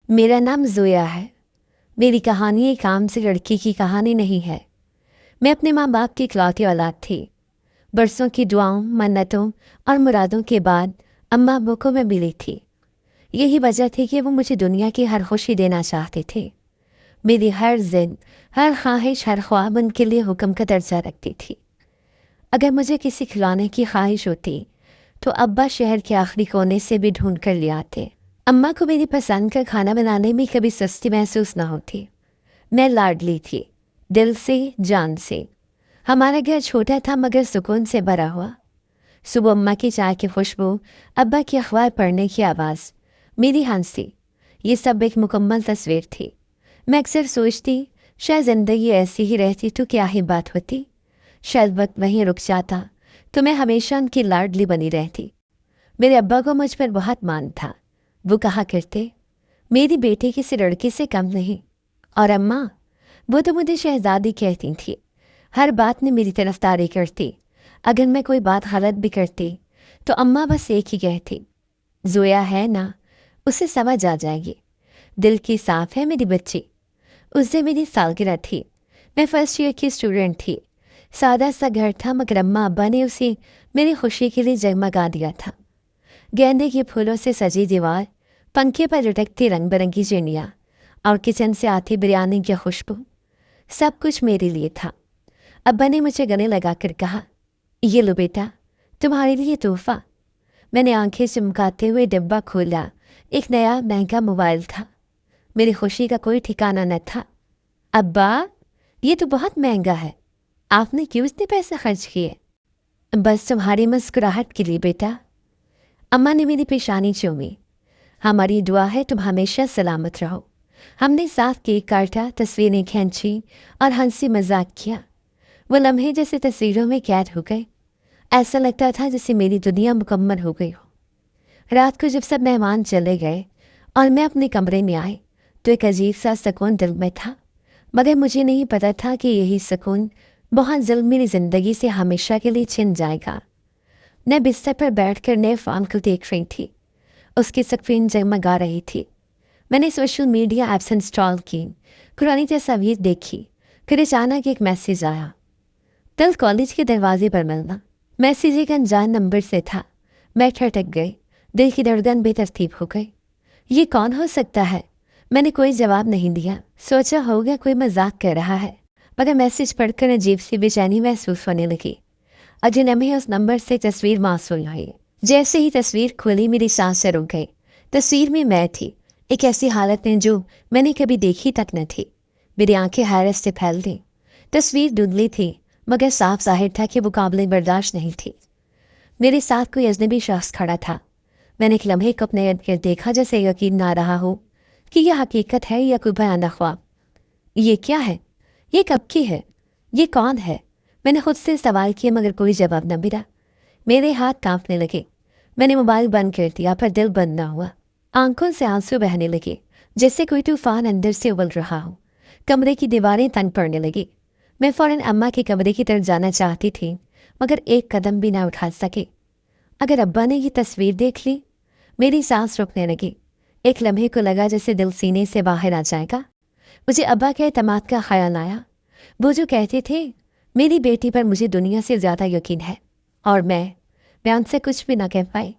मेरा नाम ज़ोया है। मेरी कहानी एक आम सी लड़की की कहानी नहीं है। मैं अपने माँ बाप की इकलौती औलाद थी। बरसों की दुआओं, मन्नतों और मुरादों के बाद अम्मा अब्बू को मैं मिली थी। यही वजह थी कि वो मुझे दुनिया की हर खुशी देना चाहते थे। मेरी हर जिद, हर ख्वाहिश, हर ख्वाब उनके लिए हुक्म का दर्जा रखती थी। अगर मुझे किसी खिलौने की ख्वाहिश होती तो अब्बा शहर के आखिरी कोने से भी ढूंढ कर ले आते। अम्मा को मेरी पसंद का खाना बनाने में कभी सुस्ती महसूस न होती। मैं लाडली थी, दिल से, जान से। हमारा घर छोटा था मगर सुकून से भरा हुआ। सुबह अम्मा की चाय की खुशबू, अब्बा की अखबार पढ़ने की आवाज़, मेरी हंसी, ये सब एक मुकम्मल तस्वीर थी। मैं अक्सर सोचती शायद ज़िंदगी ऐसी ही रहती तो क्या ही बात होती। शायद वक्त वहीं रुक जाता तो मैं हमेशा उनकी लाडली बनी रहती। मेरे अब्बा को मुझ पर बहुत मान था। वो कहा करते, मेरी बेटी किसी लड़की से कम नहीं। और अम्मा, वो तो मुझे शहजादी कहती थी। हर बात में मेरी तरफदारी करती। अगर मैं कोई बात गलत भी करती तो अम्मा बस एक ही कहती, ज़ोया है ना, उसे समझ आ जाएगी। दिल की साफ है मेरी बच्ची। उस दिन मेरी सालगिरह थी। मैं फर्स्ट ईयर की स्टूडेंट थी। सादा सा घर था मगर अम्मा अब्बा ने उसे मेरी खुशी के लिए जगमगा दिया था। गेंदे के फूलों से सजी दीवार, पंखे पर लटकती रंग बिरंगी चिड़ियाँ और किचन से आती बिरयानी की खुशबू, सब कुछ मेरे लिए था। अब्बा ने मुझे गले लगाकर कहा, ये लो बेटा, तुम्हारे लिए तोहफा। मैंने आंखें चमकाते हुए डिब्बा खोला। एक नया महंगा मोबाइल था। मेरी खुशी का कोई ठिकाना न था। अब्बा, ये तो बहुत महंगा है, आपने क्यों इतने पैसे खर्च किए? बस तुम्हारी मुस्कुराहट के लिए बेटा। अम्मा ने मेरी पेशानी चूमी। हमारी दुआ है तुम हमेशा सलामत रहो। हमने साथ केक काटा, तस्वीरें खींची और हंसी मजाक किया। वो लम्हे जैसे तस्वीरों में कैद हो गए। ऐसा लगता था जैसे मेरी दुनिया मुकम्मल हो गई हो। रात को जब सब मेहमान चले गए और मैं अपने कमरे में आई तो एक अजीब सा सुकून दिल में था। मगर मुझे नहीं पता था कि यही सुकून बहुत जल्द मेरी ज़िंदगी से हमेशा के लिए छिन जाएगा। मैं बिस्तर पर बैठकर नए फ़ोन को देख रही थी। उसकी स्क्रीन जगमगा रही थी। मैंने सोशल मीडिया ऐप्स इंस्टॉल की, पुरानी तस्वीर देखी। फिर अचानक एक मैसेज आया, कल कॉलेज के दरवाजे पर मिलना। मैसेज एक अनजान नंबर से था। मैं ठटक गई, दिल की धड़कन बेतरतीब हो गई। ये कौन हो सकता है? मैंने कोई जवाब नहीं दिया। सोचा होगा कोई मजाक कर रहा है, मगर मैसेज पढ़कर अजीब सी बेचैनी महसूस होने लगी। अजनबी उस नंबर से तस्वीर मासूम हुई। जैसे ही तस्वीर खुली मेरी सांसें रुक गई। तस्वीर में मैं थी, एक ऐसी हालत में जो मैंने कभी देखी तक न थी। मेरी आंखें हैरत से फैल गईं। तस्वीर धुंधली थी मगर साफ जाहिर था कि वो काबिल बर्दाश्त नहीं थी। मेरे साथ कोई अजनबी शख्स खड़ा था। मैंने एक लम्हे को अपने इर्द गिर्द देखा, जैसे यकीन ना रहा हो कि यह हकीकत है या कोई भयानक ख्वाब। ये क्या है? ये कब की है? ये कौन है? मैंने खुद से सवाल किए मगर कोई जवाब न मिला। मेरे हाथ कांपने लगे। मैंने मोबाइल बंद कर दिया पर दिल बंद ना हुआ। आंखों से आंसू बहने लगे जैसे कोई तूफान अंदर से उबल रहा हो। कमरे की दीवारें तंग पड़ने लगी। मैं फौरन अम्मा के कमरे की तरफ जाना चाहती थी मगर एक कदम भी ना उठा सके। अगर अब्बा ने ये तस्वीर देख ली? मेरी सांस रुकने लगी। एक लम्हे को लगा जैसे दिल सीने से बाहर आ जाएगा। मुझे अब्बा के एतमाद का ख्याल आया। वो जो कहते थे, मेरी बेटी पर मुझे दुनिया से ज़्यादा यकीन है। और मैं उनसे कुछ भी ना कह पाई।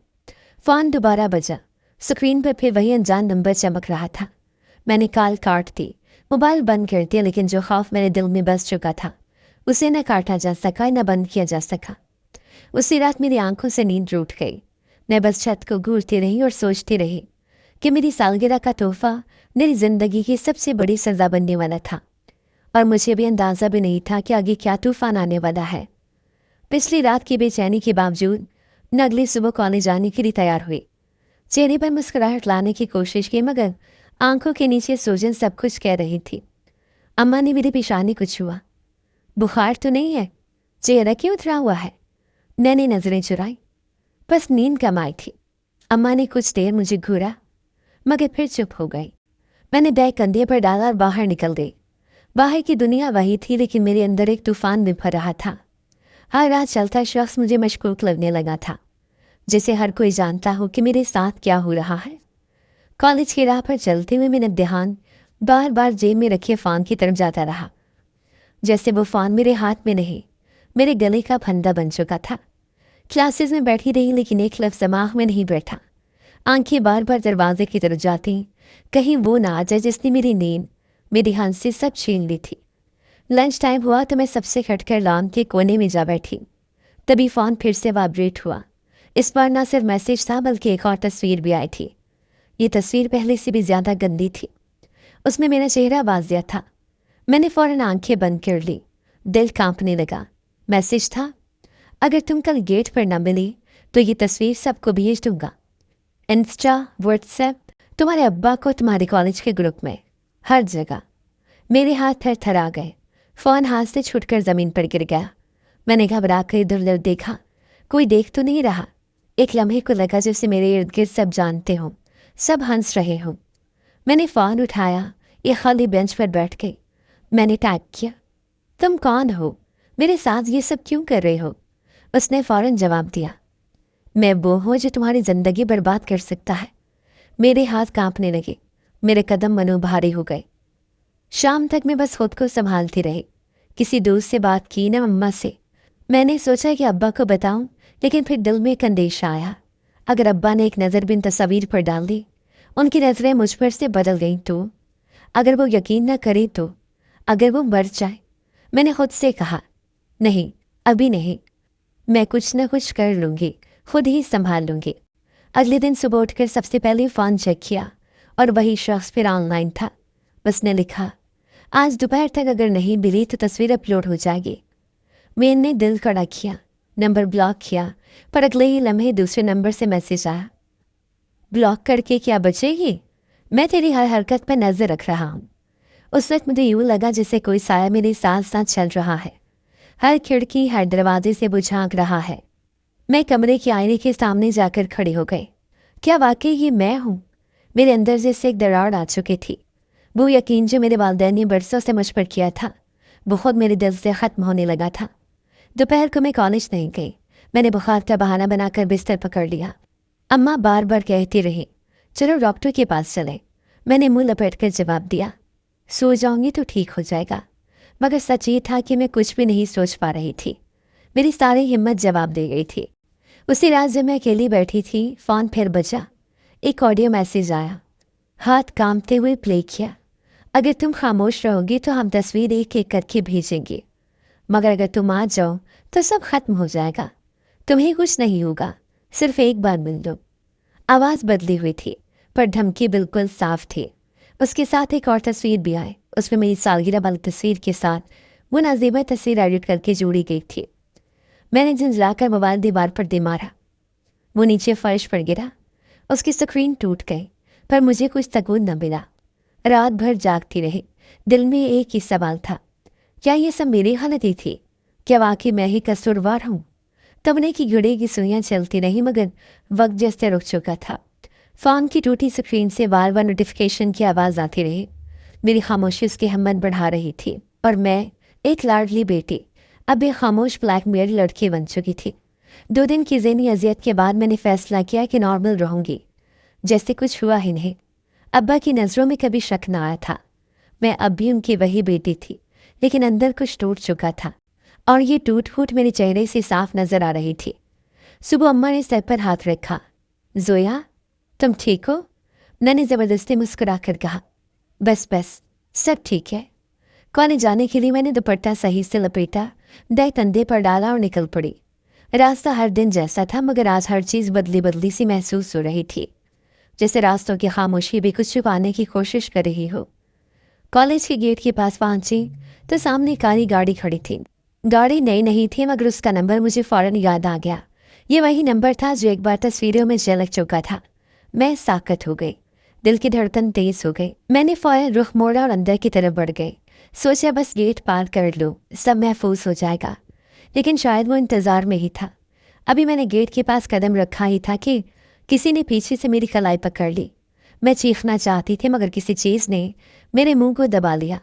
फ़ोन दोबारा बजा। स्क्रीन पर फिर वही अनजान नंबर चमक रहा था। मैंने कॉल काट दी, मोबाइल बंद कर दिया, लेकिन जो खौफ मेरे दिल में बस चुका था उसे न काटा जा सका न बंद किया जा सका। उसी रात मेरी आंखों से नींद रूठ गई। मैं बस छत को घूरती रही और सोचती रही कि मेरी सालगिरह का तोहफा मेरी ज़िंदगी की सबसे बड़ी सज़ा बनने वाला था। और मुझे भी अंदाज़ा भी नहीं था कि आगे क्या तूफ़ान आने वाला है। पिछली रात की बेचैनी के बावजूद मैं अगली सुबह कॉलेज आने के लिए तैयार हुई। चेहरे पर मुस्कुराहट लाने की कोशिश की मगर आंखों के नीचे सूजन सब कुछ कह रही थी। अम्मा ने मेरी पेशानी को छुआ। बुखार तो नहीं है? चेहरा क्यों उतरा हुआ है? मैंने नज़रें चुराई। बस नींद कम आई थी। अम्मा ने कुछ देर मुझे घूरा मगर फिर चुप हो गई। मैंने बैग कंधे पर डाला और बाहर निकल गई। बाहर की दुनिया वही थी लेकिन मेरे अंदर एक तूफान बिफर रहा था। हर रात चलता शख्स मुझे मशकूक लगने लगा था, जैसे हर कोई जानता हो कि मेरे साथ क्या हो रहा है। कॉलेज की राह पर चलते हुए मेरा ध्यान बार बार जेब में रखे फ़ोन की तरफ जाता रहा, जैसे वो फ़ोन मेरे हाथ में नहीं, मेरे गले का फंदा बन चुका था। क्लासेस में बैठी रही लेकिन एक लफ्ज़ दिमाग में नहीं बैठा। आंखें बार बार दरवाजे की तरफ जाती, कहीं वो ना आ जाए जिसने मेरी नींद, मेरी हंसी सब छीन ली थी। लंच टाइम हुआ तो मैं सबसे हटकर लॉन के कोने में जा बैठी। तभी फ़ोन फिर से वाइब्रेट हुआ। इस बार ना सिर्फ मैसेज था बल्कि एक और तस्वीर भी आई थी। ये तस्वीर पहले से भी ज़्यादा गंदी थी। उसमें मेरा चेहरा वाज़िया था। मैंने फ़ौरन आंखें बंद कर ली। दिल कांपने लगा। मैसेज था, अगर तुम कल गेट पर न मिली तो ये तस्वीर सबको भेज दूंगा। इंस्टा, व्हाट्सएप, तुम्हारे अब्बा को, तुम्हारे कॉलेज के ग्रुप में, हर जगह। मेरे हाथ थरथरा गए। फ़ोन हाथ से छूटकर ज़मीन पर गिर गया। मैंने घबरा कर इधर उधर देखा, कोई देख तो नहीं रहा। एक लम्हे को लगा जैसे मेरे इर्द गिर्द सब जानते हों, सब हंस रहे हों। मैंने फ़ोन उठाया, एक खाली बेंच पर बैठ गई। मैंने टाइप किया, तुम कौन हो, मेरे साथ ये सब क्यों कर रहे हो? उसने फ़ौरन जवाब दिया, मैं वो हूँ जो तुम्हारी ज़िंदगी बर्बाद कर सकता है। मेरे हाथ कांपने लगे, मेरे कदम मनोभारी हो गए। शाम तक मैं बस खुद को संभालती रही। किसी दोस्त से बात की न अम्मा से। मैंने सोचा कि अब्बा को बताऊं, लेकिन फिर दिल में एक अंदेशा आया। अगर अब्बा ने एक नज़र भी इन तस्वीर पर डाल दी, उनकी नज़रें मुझ पर से बदल गईं तो? अगर वो यकीन न करे तो? अगर वो मर जाए? मैंने खुद से कहा, नहीं, अभी नहीं, मैं कुछ न कुछ कर लूँगी, खुद ही संभाल लूँगी। अगले दिन सुबह उठकर सबसे पहले फ़ोन चेक किया और वही शख्स फिर ऑनलाइन था। उसने लिखा, आज दोपहर तक अगर नहीं मिली तो तस्वीर अपलोड हो जाएगी। मैंने दिल कड़ा किया, नंबर ब्लॉक किया, पर अगले ही लम्हे दूसरे नंबर से मैसेज आया, ब्लॉक करके क्या बचेगी, मैं तेरी हर हरकत पर नज़र रख रहा हूँ। उस वक्त मुझे यूँ लगा जैसे कोई साया मेरे साथ साथ चल रहा है, हर खिड़की हर दरवाजे से वो झांक रहा है। मैं कमरे के आईने के सामने जाकर खड़ी हो गई। क्या वाकई ये मैं हूँ? मेरे अंदर जैसे एक दरार आ चुकी थी। वो यकीन जो मेरे वालिदैन ने बरसों से मुझ पर किया था, बहुत मेरे दिल से ख़त्म होने लगा था। दोपहर को मैं कॉलेज नहीं गई। मैंने बुखार का बहाना बनाकर बिस्तर पकड़ लिया। अम्मा बार बार कहती रही, चलो डॉक्टर के पास चले। मैंने मुंह लपेटकर जवाब दिया, सो जाऊंगी तो ठीक हो जाएगा। मगर सच ये था कि मैं कुछ भी नहीं सोच पा रही थी। मेरी सारी हिम्मत जवाब दे गई थी। उसी रात जब मैं अकेली बैठी थी, फ़ोन फिर बजा। एक ऑडियो मैसेज आया। हाथ कांपते हुए प्ले किया, अगर तुम खामोश रहोगी तो हम तस्वीर एक एक करके भेजेंगे, मगर अगर तुम आ जाओ तो सब खत्म हो जाएगा। तुम्हें कुछ नहीं होगा, सिर्फ एक बार मिल लो। आवाज़ बदली हुई थी पर धमकी बिल्कुल साफ थी। उसके साथ एक और तस्वीर भी आई। उसमें मेरी सालगिरह वाली तस्वीर के साथ वो नाज़ेबा तस्वीर एडिट करके जोड़ी गई थी। मैंने झंझलाकर मोबाइल दीवार पर दे मारा। वो नीचे फर्श पर गिरा। उसकी स्क्रीन टूट गई, पर मुझे कुछ सुकून न मिला। रात भर जागती रही। दिल में एक ही सवाल था, क्या ये सब मेरी गलती थी? क्या वाकई मैं ही कसूरवार हूँ? कमरे की घड़ी की सुइयाँ चलती रही, मगर वक्त जैसे रुक चुका था। फ़ोन की टूटी स्क्रीन से बार बार नोटिफिकेशन की आवाज़ आती रही। मेरी खामोशी उसकी हिम्मत बढ़ा रही थी, और मैं, एक लाडली बेटी, अब एक खामोश ब्लैकमेल लड़की बन चुकी थी। 2 दिन की ज़हनी अजियत के बाद मैंने फ़ैसला किया कि नॉर्मल रहूँगी, जैसे कुछ हुआ ही नहीं। अब्बा की नज़रों में कभी शक न आया था। मैं अब भी उनकी वही बेटी थी, लेकिन अंदर कुछ टूट चुका था, और ये टूट फूट मेरे चेहरे से साफ नज़र आ रही थी। सुबह अम्मा ने सर पर हाथ रखा। जोया, तुम ठीक हो? मैंने ज़बरदस्ती मुस्कुरा कर कहा, बस बस, सब ठीक है। कॉलेज जाने के लिए मैंने दुपट्टा सही से लपेटा, बैग कंधे पर डाला और निकल पड़ी। रास्ता हर दिन जैसा था, मगर आज हर चीज़ बदली बदली सी महसूस हो रही थी, जैसे रास्तों की खामोशी भी कुछ छुपाने की कोशिश कर रही हो। कॉलेज के गेट के पास पहुंची तो सामने काली गाड़ी खड़ी थी। गाड़ी नई नहीं थी, मगर उसका नंबर मुझे फ़ौरन याद आ गया। ये वही नंबर था जो एक बार तस्वीरों में झलक चुका था। मैं साकत हो गई, दिल की धड़कन तेज हो गई। मैंने फ़ौरन रुख मोड़ा और अंदर की तरफ बढ़ गई। सोचा बस गेट पार कर लो, सब महफूज हो जाएगा। लेकिन शायद वो इंतज़ार में ही था। अभी मैंने गेट के पास कदम रखा ही था कि किसी ने पीछे से मेरी कलाई पकड़ ली। मैं चीखना चाहती थी, मगर किसी चीज़ ने मेरे मुंह को दबा लिया।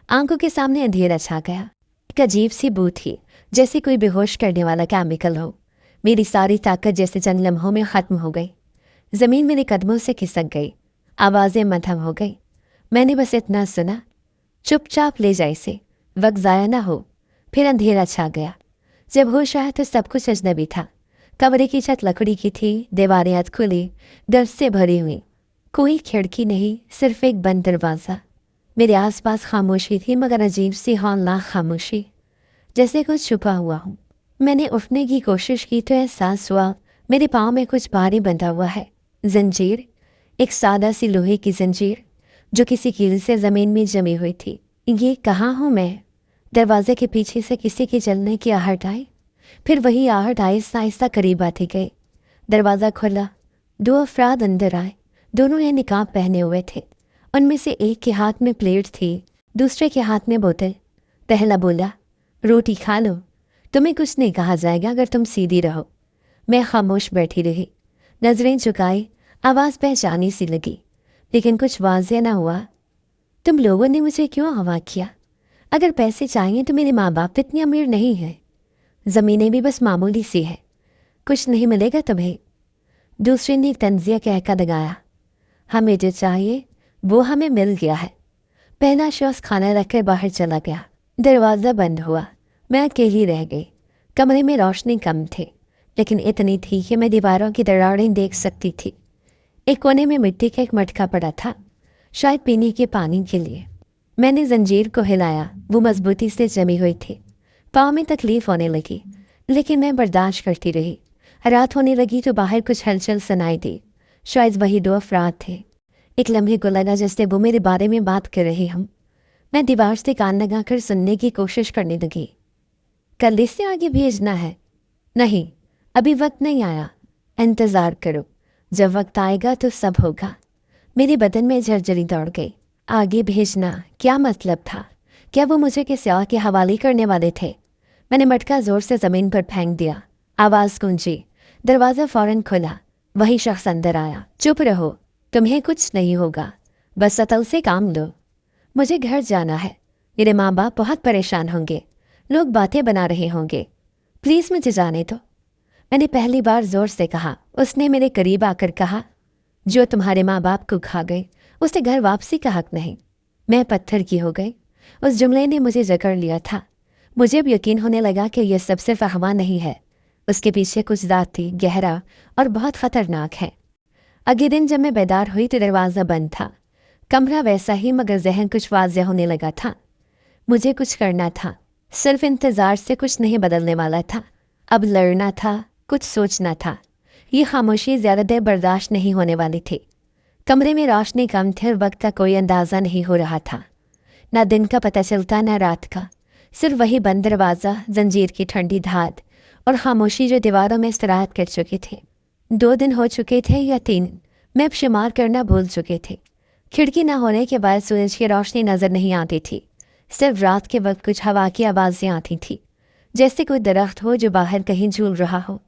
आंखों के सामने अंधेरा छा गया। एक अजीब सी बू थी, जैसे कोई बेहोश करने वाला केमिकल हो। मेरी सारी ताकत जैसे चंद लम्हों में ख़त्म हो गई। ज़मीन मेरे कदमों से खिसक गई। आवाज़ें मद्धम हो गई। मैंने बस इतना सुना, चुपचाप ले जा इसे, वक्त ज़ाया ना हो। फिर अंधेरा छा गया। जब होश आया तो सब कुछ अजनबी था। कमरे की छत लकड़ी की थी, दीवारें अध खुली, दर्द से भरी हुई। कोई खिड़की नहीं, सिर्फ एक बंद दरवाज़ा। मेरे आसपास खामोशी थी, मगर अजीब सी हौलनाक खामोशी, जैसे कुछ छुपा हुआ हूँ। मैंने उठने की कोशिश की तो एहसास हुआ मेरे पाँव में कुछ भारी बंधा हुआ है। जंजीर, एक सादा सी लोहे की जंजीर जो किसी कील से ज़मीन में जमी हुई थी। ये कहाँ हूँ मैं? दरवाजे के पीछे से किसी के चलने की आहट आई, फिर वही आहट आहिस्ता आहिस्ता करीब आती गई। दरवाज़ा खुला, 2 अफराद अंदर आए। दोनों ने निकाब पहने हुए थे। उनमें से एक के हाथ में प्लेट थी, दूसरे के हाथ में बोतल। पहला बोला, रोटी खा लो, तुम्हें कुछ नहीं कहा जाएगा अगर तुम सीधी रहो। मैं खामोश बैठी रही, नजरें झुकाई। आवाज़ पहचानी सी लगी, लेकिन कुछ वाज़ेह न हुआ। तुम लोगों ने मुझे क्यों हवा किया? अगर पैसे चाहिए तो मेरे माँ बाप इतने अमीर नहीं हैं। ज़मीनें भी बस मामूली सी है, कुछ नहीं मिलेगा तुम्हें। दूसरे ने तंजिया कहकर लगाया, हमें जो चाहिए वो हमें मिल गया है। पहला शख्स खाना रखकर बाहर चला गया। दरवाज़ा बंद हुआ। मैं अकेली रह गई। कमरे में रोशनी कम थी, लेकिन इतनी थी कि मैं दीवारों की दरारें देख सकती थी। एक कोने में मिट्टी का एक मटका पड़ा था, शायद पीने के पानी के लिए। मैंने जंजीर को हिलाया, वो मजबूती से जमी हुई थी। पाँव में तकलीफ होने लगी, लेकिन मैं बर्दाश्त करती रही। रात होने लगी तो बाहर कुछ हलचल सुनाई दी। शायद वही 2 अफराद थे। एक लम्हे को लगा जैसे वो मेरे बारे में बात कर रहे हम। मैं दीवार से कान लगाकर सुनने की कोशिश करने लगी। कल इससे आगे भेजना है? नहीं, अभी वक्त नहीं आया, इंतज़ार करो, जब वक्त आएगा तो सब होगा। मेरे बदन में झरझरी दौड़ गई। आगे भेजना क्या मतलब था? क्या वो मुझे किसी और के हवाले करने वाले थे? मैंने मटका ज़ोर से ज़मीन पर फेंक दिया। आवाज़ गूंजी, दरवाज़ा फ़ौरन खुला। वही शख्स अंदर आया। चुप रहो, तुम्हें कुछ नहीं होगा, बस अतल से काम लो। मुझे घर जाना है, मेरे माँ बाप बहुत परेशान होंगे, लोग बातें बना रहे होंगे, प्लीज़ मुझे जाने दो। मैंने पहली बार ज़ोर से कहा। उसने मेरे करीब आकर कहा, जो तुम्हारे माँ बाप को खा गए उसे घर वापसी का हक नहीं। मैं पत्थर की हो गई। उस जुमले ने मुझे जकड़ लिया था। मुझे अब यकीन होने लगा कि यह सब सिर्फ अफवाह नहीं है, उसके पीछे कुछ दांत थी, गहरा और बहुत ख़तरनाक है। अगले दिन जब मैं बेदार हुई तो दरवाज़ा बंद था। कमरा वैसा ही, मगर जहन कुछ वाज़ेह होने लगा था। मुझे कुछ करना था, सिर्फ इंतज़ार से कुछ नहीं बदलने वाला था। अब लड़ना था, कुछ सोचना था। ये खामोशी ज़्यादा देर बर्दाश्त नहीं होने वाली थी। कमरे में रोशनी कम थी और वक्त का कोई अंदाज़ा नहीं हो रहा था। ना दिन का पता चलता, ना रात का। सिर्फ वही बंद दरवाज़ा, जंजीर की ठंडी धात और खामोशी जो दीवारों में इस्तराहत कर चुकी थी। 2 दिन हो चुके थे या 3, मैं अब शुमार करना भूल चुके थे। खिड़की न होने के बाद सूरज की रोशनी नज़र नहीं आती थी। सिर्फ रात के वक्त कुछ हवा की आवाज़ें आती थी, जैसे कोई दरख्त हो जो बाहर कहीं झूल रहा हो।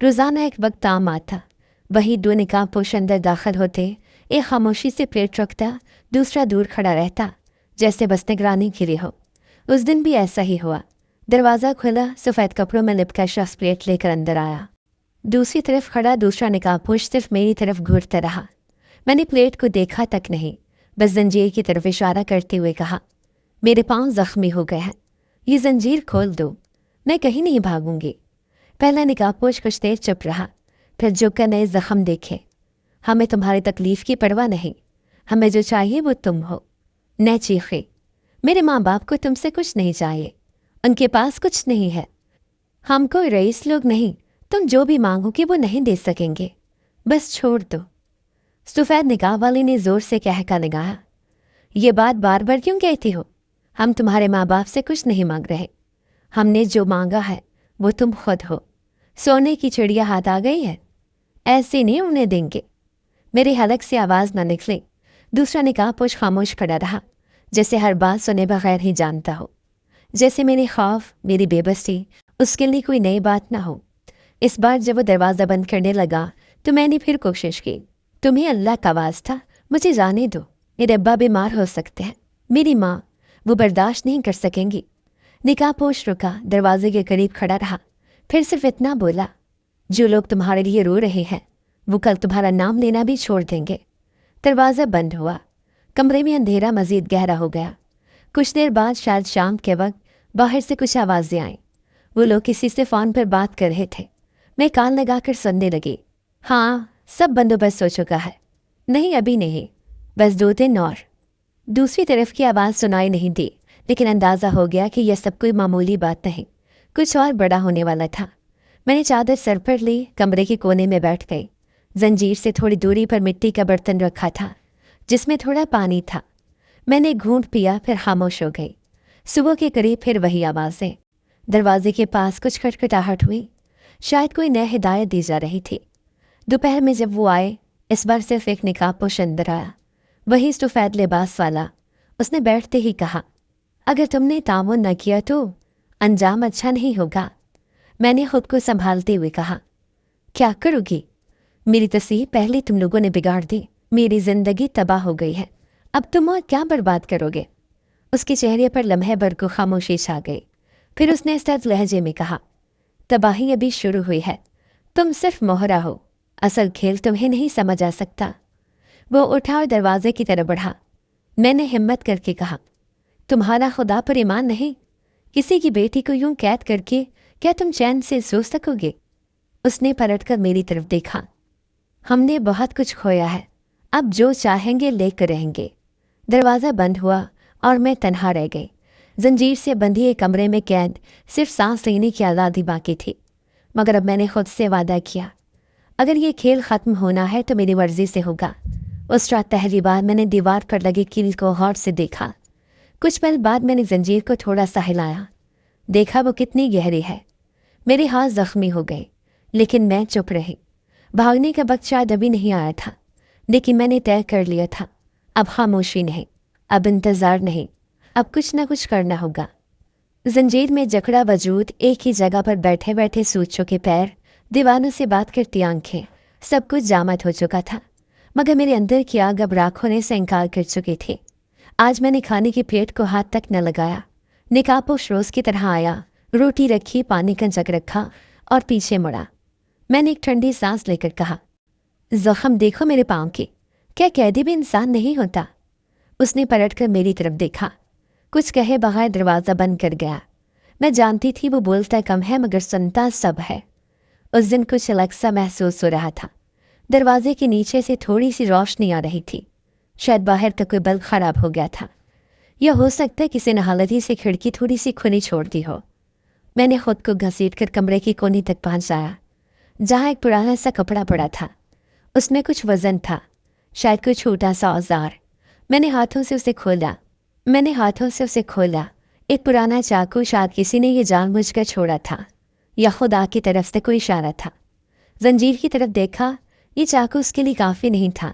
रोज़ाना एक वक्त आम आता, वही 2 निकाबपोश अंदर दाखिल होते। एक खामोशी से पेट रखता, दूसरा दूर खड़ा रहता, जैसे बस निगरानी के लिए हो। उस दिन भी ऐसा ही हुआ। दरवाज़ा खुला, सफ़ेद कपड़ों में लिपटा शख्स प्लेट लेकर अंदर आया। दूसरी तरफ खड़ा दूसरा निकाबपोश सिर्फ मेरी तरफ घूरता रहा। मैंने प्लेट को देखा तक नहीं, बस जंजीर की तरफ इशारा करते हुए कहा, मेरे पाँव ज़ख्मी हो गए हैं, ये जंजीर खोल दो, मैं कहीं नहीं भागूंगी। पहला निकाबपोश कुछ देर चुप रहा, फिर झुककर नए ज़ख्म देखे। हमें तुम्हारी तकलीफ़ की परवाह नहीं, हमें जो चाहिए वो तुम हो। न चीखे, मेरे माँ बाप को तुमसे कुछ नहीं चाहिए, उनके पास कुछ नहीं है। हम कोई रईस लोग नहीं, तुम जो भी मांगोगे वो नहीं दे सकेंगे, बस छोड़ दो। सफ़ेद निकाह वाले ने ज़ोर से कहकर लगाया, ये बात बार बार क्यों कहती हो? हम तुम्हारे माँ बाप से कुछ नहीं मांग रहे, हमने जो मांगा है वो तुम खुद हो। सोने की चिड़िया हाथ आ गई है, ऐसे नहीं उन्हें देंगे। मेरे हलक से आवाज़ न निकली। दूसरा निकाबपोश खामोश खड़ा रहा, जैसे हर बात सुने बगैर ही जानता हो, जैसे मेरे खौफ, मेरी बेबसी उसके लिए कोई नई बात ना हो। इस बार जब वो दरवाज़ा बंद करने लगा तो मैंने फिर कोशिश की। तुम्हें अल्लाह का वास्ता मुझे जाने दो, मेरे अब्बा बीमार हो सकते हैं, मेरी माँ, वो बर्दाश्त नहीं कर सकेंगी। निकाबपोश रुका, दरवाजे के करीब खड़ा रहा, फिर सिर्फ इतना बोला, जो लोग तुम्हारे लिए रो रहे हैं वो कल तुम्हारा नाम लेना भी छोड़ देंगे। दरवाज़ा बंद हुआ। कमरे में अंधेरा मज़ीद गहरा हो गया। कुछ देर बाद शायद शाम के वक्त बाहर से कुछ आवाज़ें आईं। वो लोग किसी से फ़ोन पर बात कर रहे थे। मैं कान लगाकर सुनने लगी। हाँ, सब बंदोबस्त हो चुका है। नहीं, अभी नहीं, बस 2 दिन और। दूसरी तरफ की आवाज़ सुनाई नहीं दी, लेकिन अंदाज़ा हो गया कि यह सब कोई मामूली बात नहीं, कुछ और बड़ा होने वाला था। मैंने चादर सर पर ली, कमरे के कोने में बैठ गई। जंजीर से थोड़ी दूरी पर मिट्टी का बर्तन रखा था जिसमें थोड़ा पानी था। मैंने एक घूंट पिया, फिर खामोश हो गई। सुबह के करीब फिर वही आवाज़ें। दरवाजे के पास कुछ खटखटाहट हुई। शायद कोई नई हिदायत दी जा रही थी। दोपहर में जब वो आए, इस बार सिर्फ एक निकाबपोश अंदर आया, वही सफ़ेद लिबास वाला। उसने बैठते ही कहा, अगर तुमने तामुन न किया तो अंजाम अच्छा नहीं होगा। मैंने खुद को संभालते हुए कहा, क्या करोगी? मेरी तस्वीर पहले तुम लोगों ने बिगाड़ दी। मेरी जिंदगी तबाह हो गई है, अब तुम और क्या बर्बाद करोगे? उसके चेहरे पर लम्हे भर को खामोशी छा गई। फिर उसने सर्द लहजे में कहा, तबाही अभी शुरू हुई है, तुम सिर्फ मोहरा हो, असल खेल तुम्हें नहीं समझ आ सकता। वो उठा और दरवाजे की तरफ बढ़ा। मैंने हिम्मत करके कहा, तुम्हारा खुदा पर ईमान नहीं? किसी की बेटी को यूं कैद करके क्या तुम चैन से सो सकोगे? उसने पलटकर मेरी तरफ देखा। हमने बहुत कुछ खोया है, अब जो चाहेंगे लेकर रहेंगे। दरवाज़ा बंद हुआ और मैं तन्हा रह गई। जंजीर से बंधी एक कमरे में कैद, सिर्फ सांस लेने की आज़ादी बाकी थी। मगर अब मैंने खुद से वादा किया, अगर ये खेल ख़त्म होना है तो मेरी मर्ज़ी से होगा। उस रात पहली बार मैंने दीवार पर लगी कील को गौर से देखा। कुछ पल बाद मैंने जंजीर को थोड़ा सा हिलाया, देखा वो कितनी गहरी है। मेरे हाथ ज़ख्मी हो गए, लेकिन मैं चुप रही। भागने का वक्त शायद अभी नहीं आया था, लेकिन मैंने तय कर लिया था, अब खामोशी नहीं, अब इंतज़ार नहीं, अब कुछ ना कुछ करना होगा। जंजीर में जकड़ा वजूद, एक ही जगह पर बैठे बैठे सूज चुके पैर, दीवानों से बात करती आंखें, सब कुछ जामत हो चुका था। मगर मेरे अंदर की आग अब राख होने से इनकार कर चुकी थी। आज मैंने खाने की प्लेट को हाथ तक न लगाया। निकाबपोश रोज़ की तरह आया, रोटी रखी, पानी का जग रखा और पीछे मुड़ा। मैंने एक ठंडी सांस लेकर कहा, ज़ख्म देखो मेरे पाँव के, क्या कैदी भी इंसान नहीं होता? उसने पलटकर मेरी तरफ देखा, कुछ कहे बगैर दरवाज़ा बंद कर गया। मैं जानती थी वो बोलता कम है मगर सुनता सब है। उस दिन कुछ अलग सा महसूस हो रहा था। दरवाजे के नीचे से थोड़ी सी रोशनी आ रही थी, शायद बाहर का कोई बल्ब ख़राब हो गया था, या हो सकता है किसी ने हालती से खिड़की थोड़ी सी खुली छोड़ दी हो। मैंने खुद को घसीट कर कमरे की कोने तक पहुँचाया, जहाँ एक पुराना सा कपड़ा पड़ा था। उसमें कुछ वज़न था, शायद कोई छोटा सा औजार। मैंने हाथों से उसे खोला। एक पुराना चाकू, शायद किसी ने ये जानबूझकर छोड़ा था, या खुदा की तरफ से कोई इशारा था। जंजीर की तरफ देखा, ये चाकू उसके लिए काफ़ी नहीं था,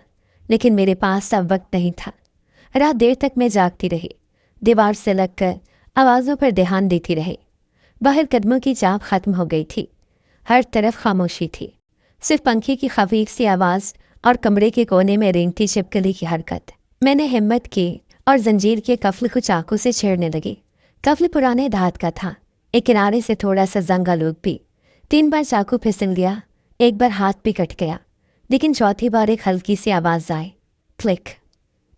लेकिन मेरे पास अब वक्त नहीं था। रात देर तक मैं जागती रही, दीवार से लग कर आवाज़ों पर ध्यान देती रही। बाहर कदमों की चाप ख़त्म हो गई थी, हर तरफ खामोशी थी, सिर्फ पंखे की खफीफ सी आवाज़ और कमरे के कोने में रेंगती छिपकली की हरकत। मैंने हिम्मत की और जंजीर के कफल को चाकू से छेड़ने लगी। कफल पुराने धात का था, एक किनारे से थोड़ा सा जंग आलूग भी। 3 बार चाकू फिसल गया, एक बार हाथ भी कट गया, लेकिन चौथी बार एक हल्की सी आवाज़ आई, क्लिक।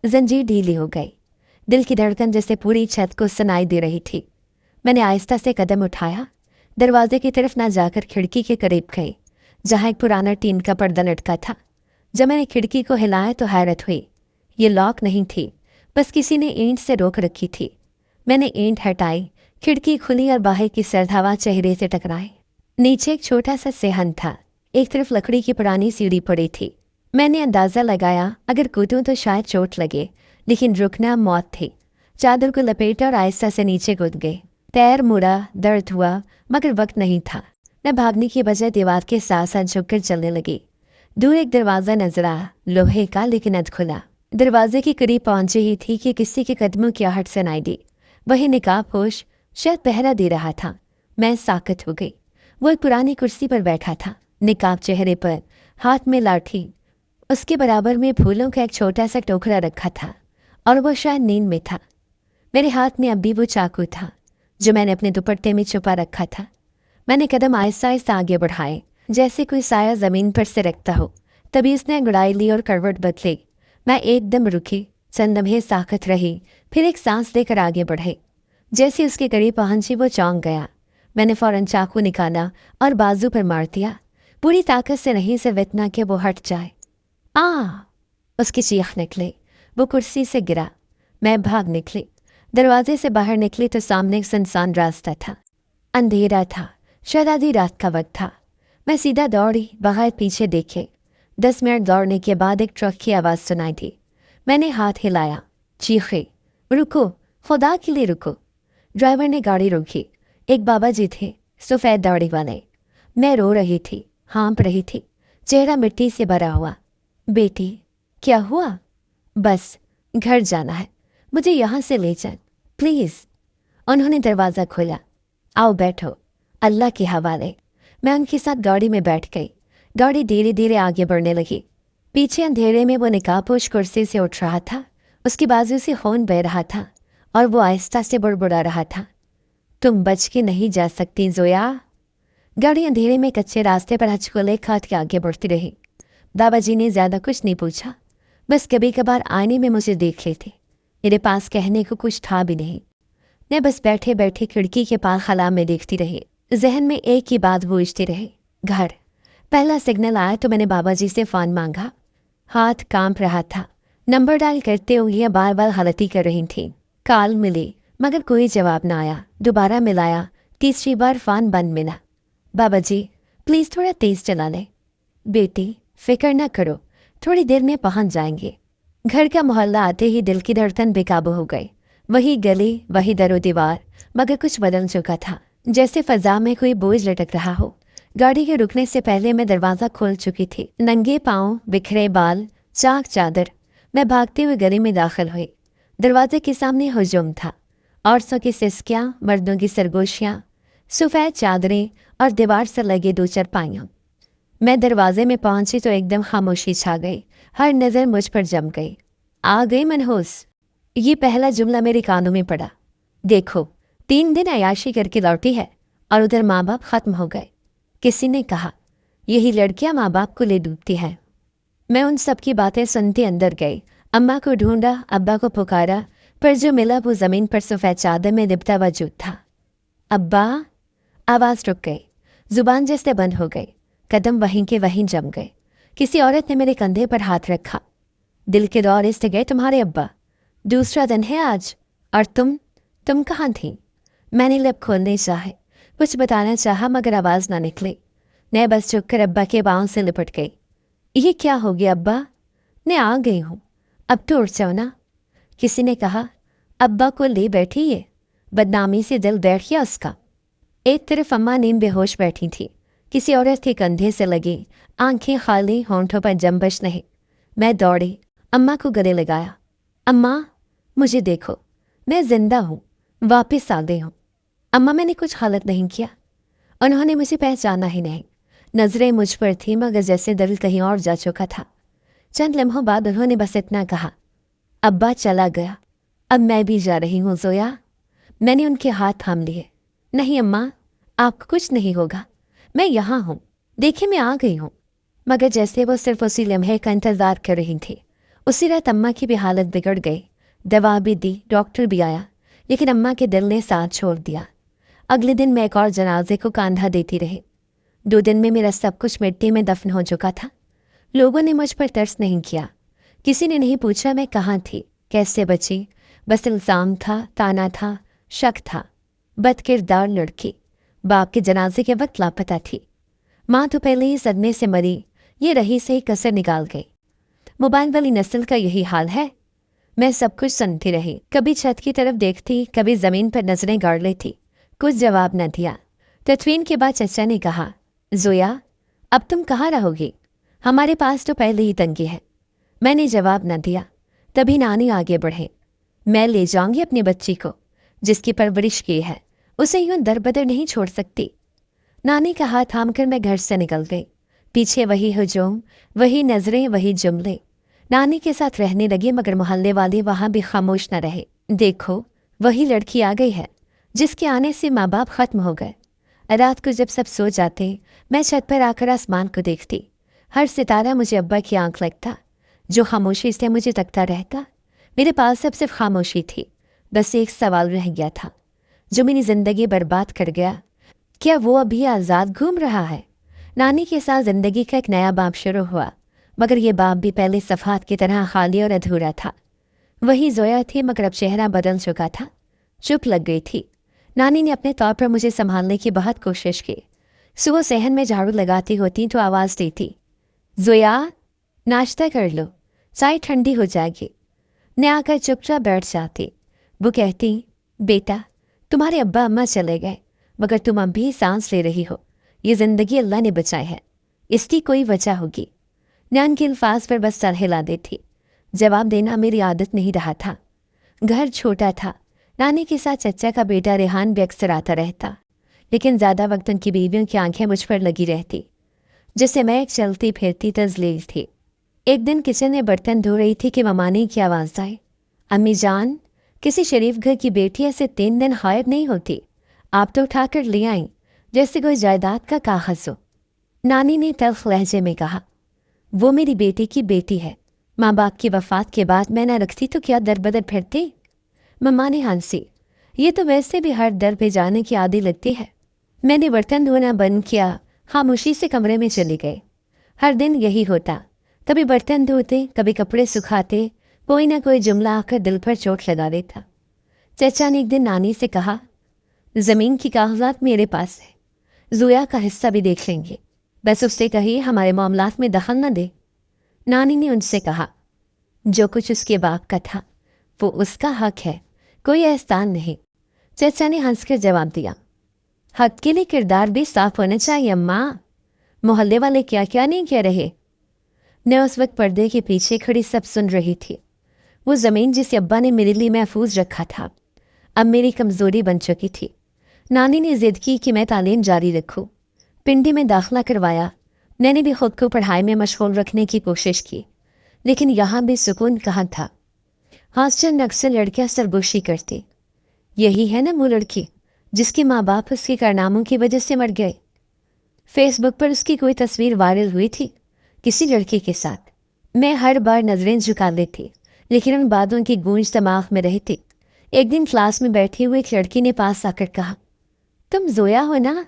जंजीर ढीली हो गई। दिल की धड़कन जैसे पूरी छत को सुनाई दे रही थी। मैंने आहिस्ता से कदम उठाया, दरवाजे की तरफ ना जाकर खिड़की के करीब गई, जहाँ एक पुराना टीन का पर्दा लटका था। जब मैंने खिड़की को हिलाया तो हैरत हुई, ये लॉक नहीं थी, बस किसी ने ईंट से रोक रखी थी। मैंने ईंट हटाई, खिड़की खुली और बाहर की सर्द हवा चेहरे से टकराई। नीचे एक छोटा सा सेहन था, एक तरफ लकड़ी की पुरानी सीढ़ी पड़ी थी। मैंने अंदाज़ा लगाया अगर कूदूं तो शायद चोट लगे, लेकिन रुकना मौत थी। चादर को लपेटा और आहिस्ता से नीचे कूद गए। पैर मुड़ा, दर्द हुआ, मगर वक्त नहीं था। मैं भागने की बजाय दीवार के साथ साथ झुककर चलने लगी। दूर एक दरवाज़ा नजर आया, लोहे का, लेकिन अधखुला। दरवाजे के करीब पहुंचे ही थी कि किसी के कदमों की आहट सुनाई दी। वही निकाबपोश शायद पहरा दे रहा था। मैं साकत हो गई। वो एक पुरानी कुर्सी पर बैठा था, निकाब चेहरे पर, हाथ में लाठी। उसके बराबर में फूलों का एक छोटा सा टोकरा रखा था, और वो शायद नींद में था। मेरे हाथ में अब भी वो चाकू था जो मैंने अपने दुपट्टे में छुपा रखा था। मैंने कदम आहिस्ता आहिस्ता आगे बढ़ाए, जैसे कोई साया ज़मीन पर से रखता हो। तभी उसने अंगड़ाई ली और करवट बदली। मैं एकदम रुकी, चंद लम्हे साकत रही, फिर एक सांस लेकर आगे बढ़े। जैसे उसके करीब पहुंची वो चौंक गया। मैंने फौरन चाकू निकाला और बाजू पर मार दिया, पूरी ताकत से नहीं, सिर्फ इतना कि वो हट जाए। उसकी चीख निकली। वो कुर्सी से गिरा। मैं भाग निकली। दरवाजे से बाहर निकली तो सामने एक सुनसान रास्ता था। अंधेरा था, शायद आधी रात का वक्त था। मैं सीधा दौड़ी, बगैर पीछे देखे। 10 मिनट दौड़ने के बाद एक ट्रक की आवाज़ सुनाई दी। मैंने हाथ हिलाया, चीखे, रुको, खुदा के लिए रुको। ड्राइवर ने गाड़ी रोकी। एक बाबा जी थे, सफ़ेद दाढ़ी वाले। मैं रो रही थी, हाँप रही थी, चेहरा मिट्टी से भरा हुआ। बेटी, क्या हुआ? बस घर जाना है, मुझे यहाँ से ले जाए प्लीज़। उन्होंने दरवाज़ा खोला। आओ बैठो, अल्लाह के हवाले। मैं उनके साथ गाड़ी में बैठ गई। गाड़ी धीरे धीरे आगे बढ़ने लगी। पीछे अंधेरे में वो निकाहपोश कुर्सी से उठ रहा था। उसकी बाजू से खून बह रहा था और वो आहिस्ता से बुड़बुड़ा रहा था, तुम बच के नहीं जा सकती ज़ोया। गाड़ी अंधेरे में कच्चे रास्ते पर हचकोले खात के आगे बढ़ती रही। बाबा जी ने ज़्यादा कुछ नहीं पूछा, बस कभी कभार आईने में मुझे देख लेते। मेरे पास कहने को कुछ था भी नहीं। मैं बस बैठे बैठे खिड़की के पास खला में देखती रही। जहन में एक ही बात बूझती रही, घर। पहला सिग्नल आया तो मैंने बाबा जी से फ़ोन मांगा। हाथ कांप रहा था। नंबर डायल करते हुए बार बार गलती कर रही थी। कॉल मिली मगर कोई जवाब ना आया। दोबारा मिलाया, तीसरी बार फ़ोन बंद मिला। बाबा जी प्लीज़ थोड़ा तेज़ चला लें। बेटी फिक्र न करो, थोड़ी देर में पहुंच जाएंगे। घर का मोहल्ला आते ही दिल की धड़कन बेकाबू हो गई। वही गली, वही दरो दीवार, मगर कुछ बदल चुका था, जैसे फ़ज़ा में कोई बोझ लटक रहा हो। गाड़ी के रुकने से पहले मैं दरवाज़ा खोल चुकी थी। नंगे पाँव, बिखरे बाल, चाक चादर। मैं भागते हुए गली में दाखिल हुई। दरवाजे के सामने हुजूम था। औरतों की सिसकियाँ, मर्दों की सरगोशियाँ, सफ़ेद चादरें और दीवार से लगे 2 चारपाइयाँ। मैं दरवाजे में पहुंची तो एकदम खामोशी छा गई। हर नज़र मुझ पर जम गई। आ गई मनहूस, ये पहला जुमला मेरे कानों में पड़ा। देखो 3 दिन अयाशी करके लौटी है और उधर माँ बाप ख़त्म हो गए। किसी ने कहा यही लड़कियां माँ बाप को ले डूबती हैं। मैं उन सब की बातें सुनते अंदर गई। अम्मा को ढूंढा, अब्बा को पुकारा, पर जो मिला वो ज़मीन पर सफ़ेद चादर में लिपटा वजूद था। अब्बा, आवाज़ रुक गई, ज़ुबान जैसे बंद हो गई, कदम वहीं के वहीं जम गए। किसी औरत ने मेरे कंधे पर हाथ रखा। दिल के दौरे से गए तुम्हारे अब्बा, दूसरा दिन है आज, और तुम कहाँ थी? मैंने लब खोलने चाहे, कुछ बताना चाहा मगर आवाज़ ना निकली। मैं बस झुककर अब्बा के पाँव से लिपट गई। ये क्या हो गया अब्बा? मैं आ गई हूँ, अब तो उठ जाओ ना। किसी ने कहा अब्बा को ले बैठी ये, बदनामी से दिल बैठ गया उसका। एक तरफ अम्मा नींद बेहोश बैठी थी, किसी औरत के कंधे से लगी, आंखें खाली, होंठों पर जंबश नहीं। मैं दौड़ी, अम्मा को गले लगाया। अम्मा मुझे देखो, मैं जिंदा हूँ, वापस आ गई हूँ। अम्मा मैंने कुछ गलत नहीं किया। उन्होंने मुझे पहचाना ही नहीं। नज़रें मुझ पर थी मगर जैसे दिल कहीं और जा चुका था। चंद लम्हों बाद उन्होंने बस इतना कहा, अब्बा चला गया, अब मैं भी जा रही हूँ ज़ोया। मैंने उनके हाथ थाम लिए। नहीं अम्मा, आपको कुछ नहीं होगा, मैं यहाँ हूँ, देखिए मैं आ गई हूँ। मगर जैसे वो सिर्फ उसी लम्हे का इंतज़ार कर रही थी। उसी रात अम्मा की भी हालत बिगड़ गई। दवा भी दी, डॉक्टर भी आया, लेकिन अम्मा के दिल ने साथ छोड़ दिया। अगले दिन मैं एक और जनाजे को कांधा देती रही। 2 दिन में मेरा सब कुछ मिट्टी में दफन हो चुका था। लोगों ने मुझ पर तरस नहीं किया। किसी ने नहीं पूछा मैं कहाँ थी, कैसे बची। बस इल्ज़ाम था, ताना था, शक था। बदकिरदार लड़की, बाप के जनाजे के वक्त लापता थी। माँ तो पहले ही सदमे से मरी, ये रही से ही कसर निकाल गई। मोबाइल वाली नस्ल का यही हाल है। मैं सब कुछ सुनती रही, कभी छत की तरफ देखती, कभी ज़मीन पर नजरें गाड़ लेती। कुछ जवाब न दिया। तथवीन के बाद चचा ने कहा, ज़ोया अब तुम कहाँ रहोगी, हमारे पास तो पहले ही तंगी है। मैंने जवाब न दिया। तभी नानी आगे बढ़े। मैं ले जाऊंगी अपनी बच्ची को, जिसकी परवरिश की है, उसे यूं दरबदर नहीं छोड़ सकती। नानी का हाथ थाम कर मैं घर से निकल गई। पीछे वही हुजूम, वही नजरें, वही जुमले। नानी के साथ रहने लगी मगर मोहल्ले वाले वहाँ भी खामोश न रहे। देखो वही लड़की आ गई है, जिसके आने से माँ बाप ख़त्म हो गए। रात को जब सब सो जाते, मैं छत पर आकर आसमान को देखती। हर सितारा मुझे अब्बा की आंख लगता। जो खामोशी से मुझे तकता रहता। मेरे पास अब सिर्फ खामोशी थी। बस एक सवाल रह गया था जो मेरी ज़िंदगी बर्बाद कर गया। क्या वो अभी आज़ाद घूम रहा है? नानी के साथ ज़िंदगी का एक नया बाब शुरू हुआ, मगर ये बाब भी पहले सफ़ात की तरह खाली और अधूरा था। वही ज़ोया थी, मगर अब चेहरा बदल चुका था। चुप लग गई थी। नानी ने अपने तौर पर मुझे संभालने की बहुत कोशिश की। सुबह सहन में झाड़ू लगाती होती तो आवाज़ देती, ज़ोया नाश्ता कर लो, चाय ठंडी हो जाएगी। मैं आकर चुपचाप बैठ जाती। वो कहती, बेटा तुम्हारे अब्बा अम्मा चले गए, मगर तुम अब भी सांस ले रही हो। ये ज़िंदगी अल्लाह ने बचाई है, इसकी कोई वजह होगी। नान के अल्फाज पर बस सर हिला देती। जवाब देना मेरी आदत नहीं रहा था। घर छोटा था। नानी के साथ चचा का बेटा रेहान भी अक्सर आता रहता, लेकिन ज़्यादा वक्त उनकी बीवियों की आंखें मुझ पर लगी रहती, जिससे मैं एक चलती फिरती तजलील थी। एक दिन किचन में बर्तन धो रही थी कि ममाने की आवाज़ आई, अम्मी जान, किसी शरीफ घर की बेटी ऐसे 3 दिन गायब नहीं होती। आप तो उठाकर ले आई जैसे कोई जायदाद का कागज़ हो। नानी ने तल्ख लहजे में कहा, वो मेरी बेटी की बेटी है। माँ बाप की वफ़ात के बाद मैं न रखती तो क्या दर बदर फिरती। मम्मा ने हंसी, ये तो वैसे भी हर दर पे जाने की आदी लगती है। मैंने बर्तन धोना बंद किया, खामोशी से कमरे में चली गई। हर दिन यही होता, कभी बर्तन धोते, कभी कपड़े सुखाते, कोई ना कोई जुमला आकर दिल पर चोट लगा देता। चचा ने एक दिन नानी से कहा, ज़मीन की कागजात मेरे पास है, ज़ोया का हिस्सा भी देख लेंगे, बस उससे कहिए हमारे मामलात में दखल न दे। नानी ने उनसे कहा, जो कुछ उसके बाप का था वो उसका हक है, कोई एहसान नहीं। चचा ने हंसकर जवाब दिया, हक के लिए किरदार भी साफ होना चाहिए अम्मा। मोहल्ले वाले क्या क्या नहीं कह रहे। मैं उस वक्त पर्दे के पीछे खड़ी सब सुन रही थी। वो ज़मीन जिसे अब्बा ने मेरे लिए महफूज रखा था अब मेरी कमज़ोरी बन चुकी थी। नानी ने ज़िद की कि मैं तालीम जारी रखूं। पिंडी में दाखिला करवाया। मैंने भी खुद को पढ़ाई में मशगूल रखने की कोशिश की, लेकिन यहाँ भी सुकून कहाँ था। हॉस्टल में अक्सर लड़कियाँ सरगोशी करती। यही है ना वो लड़की जिसके माँ बाप उसके कारनामों की वजह से मर गए। फेसबुक पर उसकी कोई तस्वीर वायरल हुई थी किसी लड़के के साथ। मैं हर बार नज़रें झुका लेती, लेकिन उन बातों की गूंज दिमाग में रहती। एक दिन क्लास में बैठी हुई एक लड़की ने पास आकर कहा, तुम ज़ोया हो ना,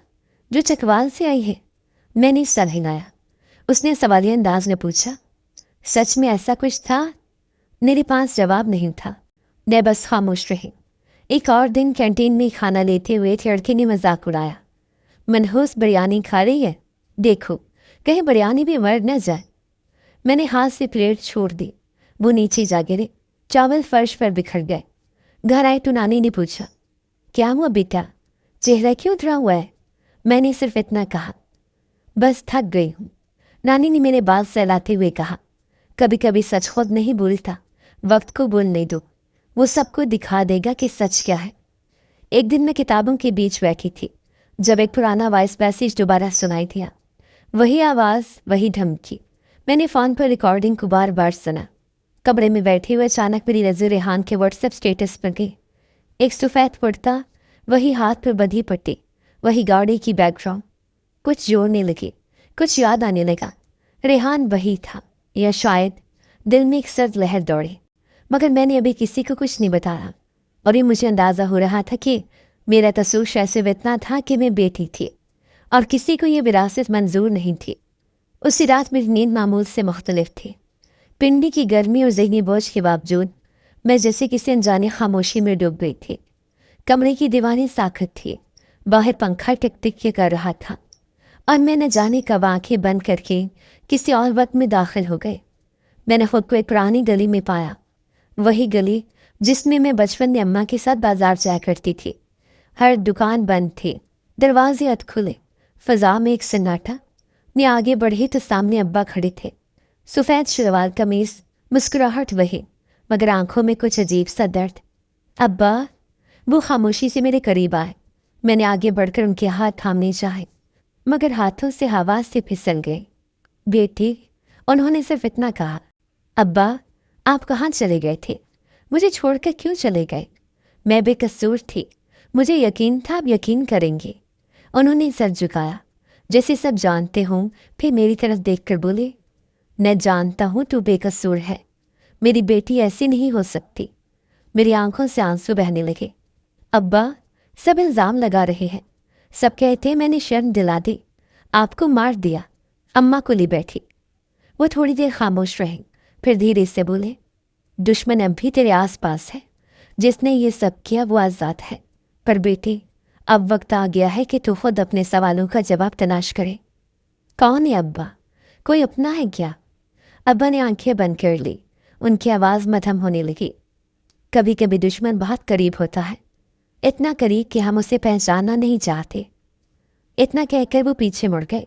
जो चकवाल से आई है? मैंने सर हिलाया। उसने सवालिया अंदाज में पूछा, सच में ऐसा कुछ था? मेरे पास जवाब नहीं था। मैं बस खामोश रही। एक और दिन कैंटीन में खाना लेते हुए एक लड़के ने मजाक उड़ाया, मनहूस बिरयानी खा रही है, देखो कहीं बिरयानी भी मर न जाए। मैंने हाथ से प्लेट छोड़ दी। वो नीचे जा गिरे, चावल फर्श पर बिखर गए। घर आए तो नानी ने पूछा, क्या हुआ बेटा, चेहरा क्यों उतरा हुआ है? मैंने सिर्फ इतना कहा, बस थक गई हूँ। नानी ने मेरे बाल सहलाते हुए कहा, कभी कभी सच खुद नहीं बोलता, वक्त को बोलने दो, वो सबको दिखा देगा कि सच क्या है। एक दिन मैं किताबों के बीच बैठी थी जब एक पुराना वॉइस मैसेज दोबारा सुनाई दिया। वही आवाज़, वही धमकी। मैंने फ़ोन पर रिकॉर्डिंग को बार बार सुना। कमरे में बैठे हुए अचानक मेरी नज़र रेहान के व्हाट्सएप स्टेटस पर गई। एक सफ़ेद कुर्ता, वही हाथ पर बंधी पट्टी, वही गाड़ी की बैकग्राउंड। कुछ जोड़ने लगी, कुछ याद आने लगा। रेहान वही था, या शायद दिल में एक सर्द लहर दौड़ी। मगर मैंने अभी किसी को कुछ नहीं बताया, और ये मुझे अंदाज़ा हो रहा था कि मेरा तसूर ऐसे इतना था कि मैं बेटी थी और किसी को ये विरासत मंजूर नहीं थी। उसी रात मेरी नींद मामूल से मुख्तलिफ थी। पिंडी की गर्मी और ज़हनी बोझ के बावजूद मैं जैसे किसी अनजाने खामोशी में डूब गई थी। कमरे की दीवारें साखत थी, बाहर पंखा टिक टिक के कर रहा था, और मैं न जाने कब आंखें बंद करके किसी और वक्त में दाखिल हो गए। मैंने खुद को एक पुरानी गली में पाया, वही गली जिसमें मैं बचपन में अम्मा के साथ बाजार जाया करती थी। हर दुकान बंद थी, दरवाजे अध खुले, फ़ज़ा में एक सन्नाटा। मैं आगे बढ़ी तो सामने अब्बा खड़े थे, सफ़ेद शलवार कमीज़, मुस्कुराहट वही, मगर आंखों में कुछ अजीब सा दर्द। अब्बा, वो खामोशी से मेरे करीब आए। मैंने आगे बढ़कर उनके हाथ थामने चाहे, मगर हाथों से हवा से फिसल गए। बेटी, उन्होंने सिर्फ इतना कहा, अब्बा आप कहाँ चले गए थे? मुझे छोड़कर क्यों चले गए? मैं बेकसूर थी, मुझे यकीन था आप यकीन करेंगे। उन्होंने सर झुकाया, जैसे सब जानते हों, फिर मेरी तरफ देखकर बोले, मैं जानता हूँ तू बेकसूर है, मेरी बेटी ऐसी नहीं हो सकती। मेरी आंखों से आंसू बहने लगे। अब्बा, सब इल्ज़ाम लगा रहे हैं, सब कहते हैं मैंने शर्म दिला दी, आपको मार दिया। अम्मा को ली बैठी। वो थोड़ी देर खामोश रहे, फिर धीरे से बोले, दुश्मन अब भी तेरे आस पास है, जिसने ये सब किया वो आज़ाद है। पर बेटी, अब वक्त आ गया है कि तू खुद अपने सवालों का जवाब तलाश करे। कौन है अब्बा? कोई अपना है क्या? अब्बा ने आंखें बंद कर ली। उनकी आवाज़ मध्यम होने लगी। कभी कभी दुश्मन बहुत करीब होता है, इतना करीब कि हम उसे पहचानना नहीं चाहते। इतना कहकर वो पीछे मुड़ गए।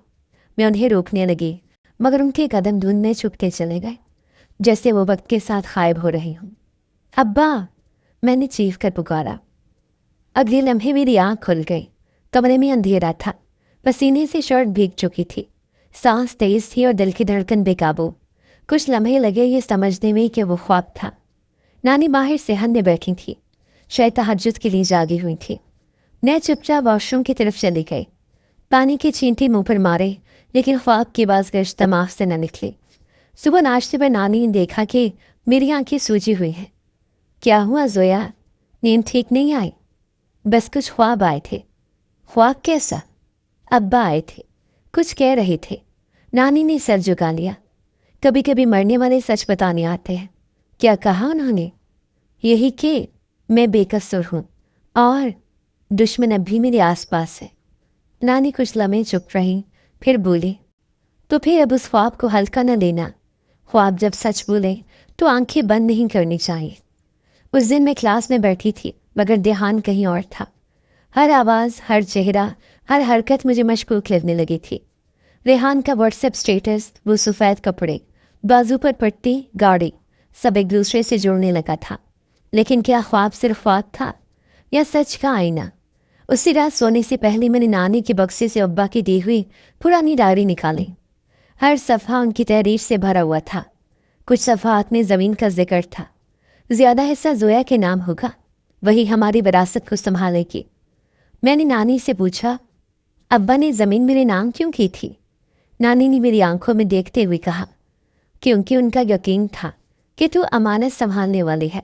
मैं उन्हें रोकने लगी, मगर उनके कदम धुंध में छुपते चले गए, जैसे वो वक्त के साथ गायब हो रही हूँ। अब्बा, मैंने चीख कर पुकारा। अगले लम्हे मेरी आँख खुल गई। कमरे में अंधेरा था, पसीने से शर्ट भीग चुकी थी, सांस तेज थी और दिल की धड़कन बेकाबू। कुछ लम्हे लगे ये समझने में कि वो ख्वाब था। नानी बाहर सेहन में बैठी थी, शायद तहज्जुद के लिए जागी हुई थी। मैं चुपचाप वॉशरूम की तरफ चली गई। पानी की छींटी मुंह पर मारे, लेकिन ख्वाब की बाज़गश दिमाग से न निकली। सुबह नाश्ते पर नानी ने देखा कि मेरी आंखें सूजी हुई हैं। क्या हुआ ज़ोया, नींद ठीक नहीं आई? बस कुछ ख्वाब आए थे। ख्वाब कैसा? अब्बा आए थे, कुछ कह रहे थे। नानी ने सर झुका लिया। कभी कभी मरने वाले सच बताने आते हैं। क्या कहा उन्होंने? यही कि मैं बेकसूर हूँ और दुश्मन अब भी मेरे आसपास है। नानी कुछ लम्हे चुप रही, फिर बोली, तो फिर अब उस ख्वाब को हल्का न लेना। ख्वाब जब सच बोले तो आंखें बंद नहीं करनी चाहिए। उस दिन मैं क्लास में बैठी थी, मगर ध्यान कहीं और था। हर आवाज़, हर चेहरा, हर हरकत मुझे मशकूक लगने लगी थी। रेहान का व्हाट्सएप स्टेटस, वो सफ़ेद कपड़े, बाजू पर पट्टी, गाड़ी, सब एक दूसरे से जुड़ने लगा था। लेकिन क्या ख्वाब सिर्फ ख्वाब था या सच का आईना? उसी रात सोने से पहले मैंने नानी के बक्से से अब्बा की दी हुई पुरानी डायरी निकाली। हर सफ़ा उनकी तहरीर से भरा हुआ था। कुछ सफ़ात में ज़मीन का जिक्र था। ज़्यादा हिस्सा ज़ोया के नाम होगा, वही हमारी विरासत को संभालेगी। मैंने नानी से पूछा, अब्बा ने ज़मीन मेरे नाम क्यों की थी? नानी ने मेरी आंखों में देखते हुए कहा, क्योंकि उनका यकीन था कि तू अमानत संभालने वाली है।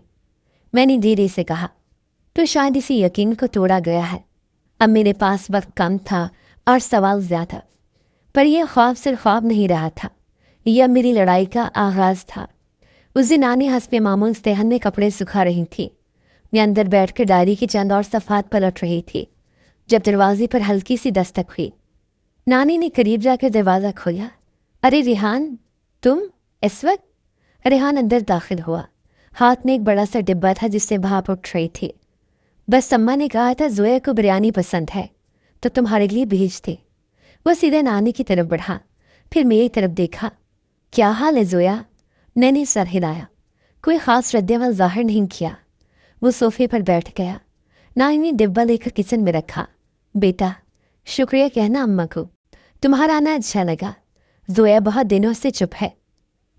मैंने धीरे से कहा, तो शायद इसी यकीन को तोड़ा गया है। अब मेरे पास वक्त कम था और सवाल ज़्यादा, पर यह ख्वाब सिर्फ ख्वाब नहीं रहा था, यह मेरी लड़ाई का आगाज़ था। उस दिन नानी हस्बे मामूल सेहन में कपड़े सुखा रही थी। मैं अंदर बैठकर डायरी की चंद और सफ़ात पलट रही थी जब दरवाजे पर हल्की सी दस्तक हुई। नानी ने करीब जाकर दरवाज़ा खोला। अरे रेहान, तुम इस वक्त? रेहान अंदर दाखिल हुआ। हाथ में एक बड़ा सा डिब्बा था जिससे भाप उठ रही थी। बस अम्मा ने कहा था ज़ोया को बिरयानी पसंद है तो तुम्हारे लिए भेज दे। वह सीधे नानी की तरफ बढ़ा, फिर मेरी तरफ देखा। क्या हाल है ज़ोया? मैंने सर हिलाया। कोई ख़ास रद्द-ए-अमल ज़ाहिर नहीं किया। वो सोफे पर बैठ गया। नानी ने डिब्बा लेकर किचन में रखा। बेटा, शुक्रिया कहना अम्मा को, तुम्हारा आना अच्छा लगा। ज़ोया बहुत दिनों से चुप है,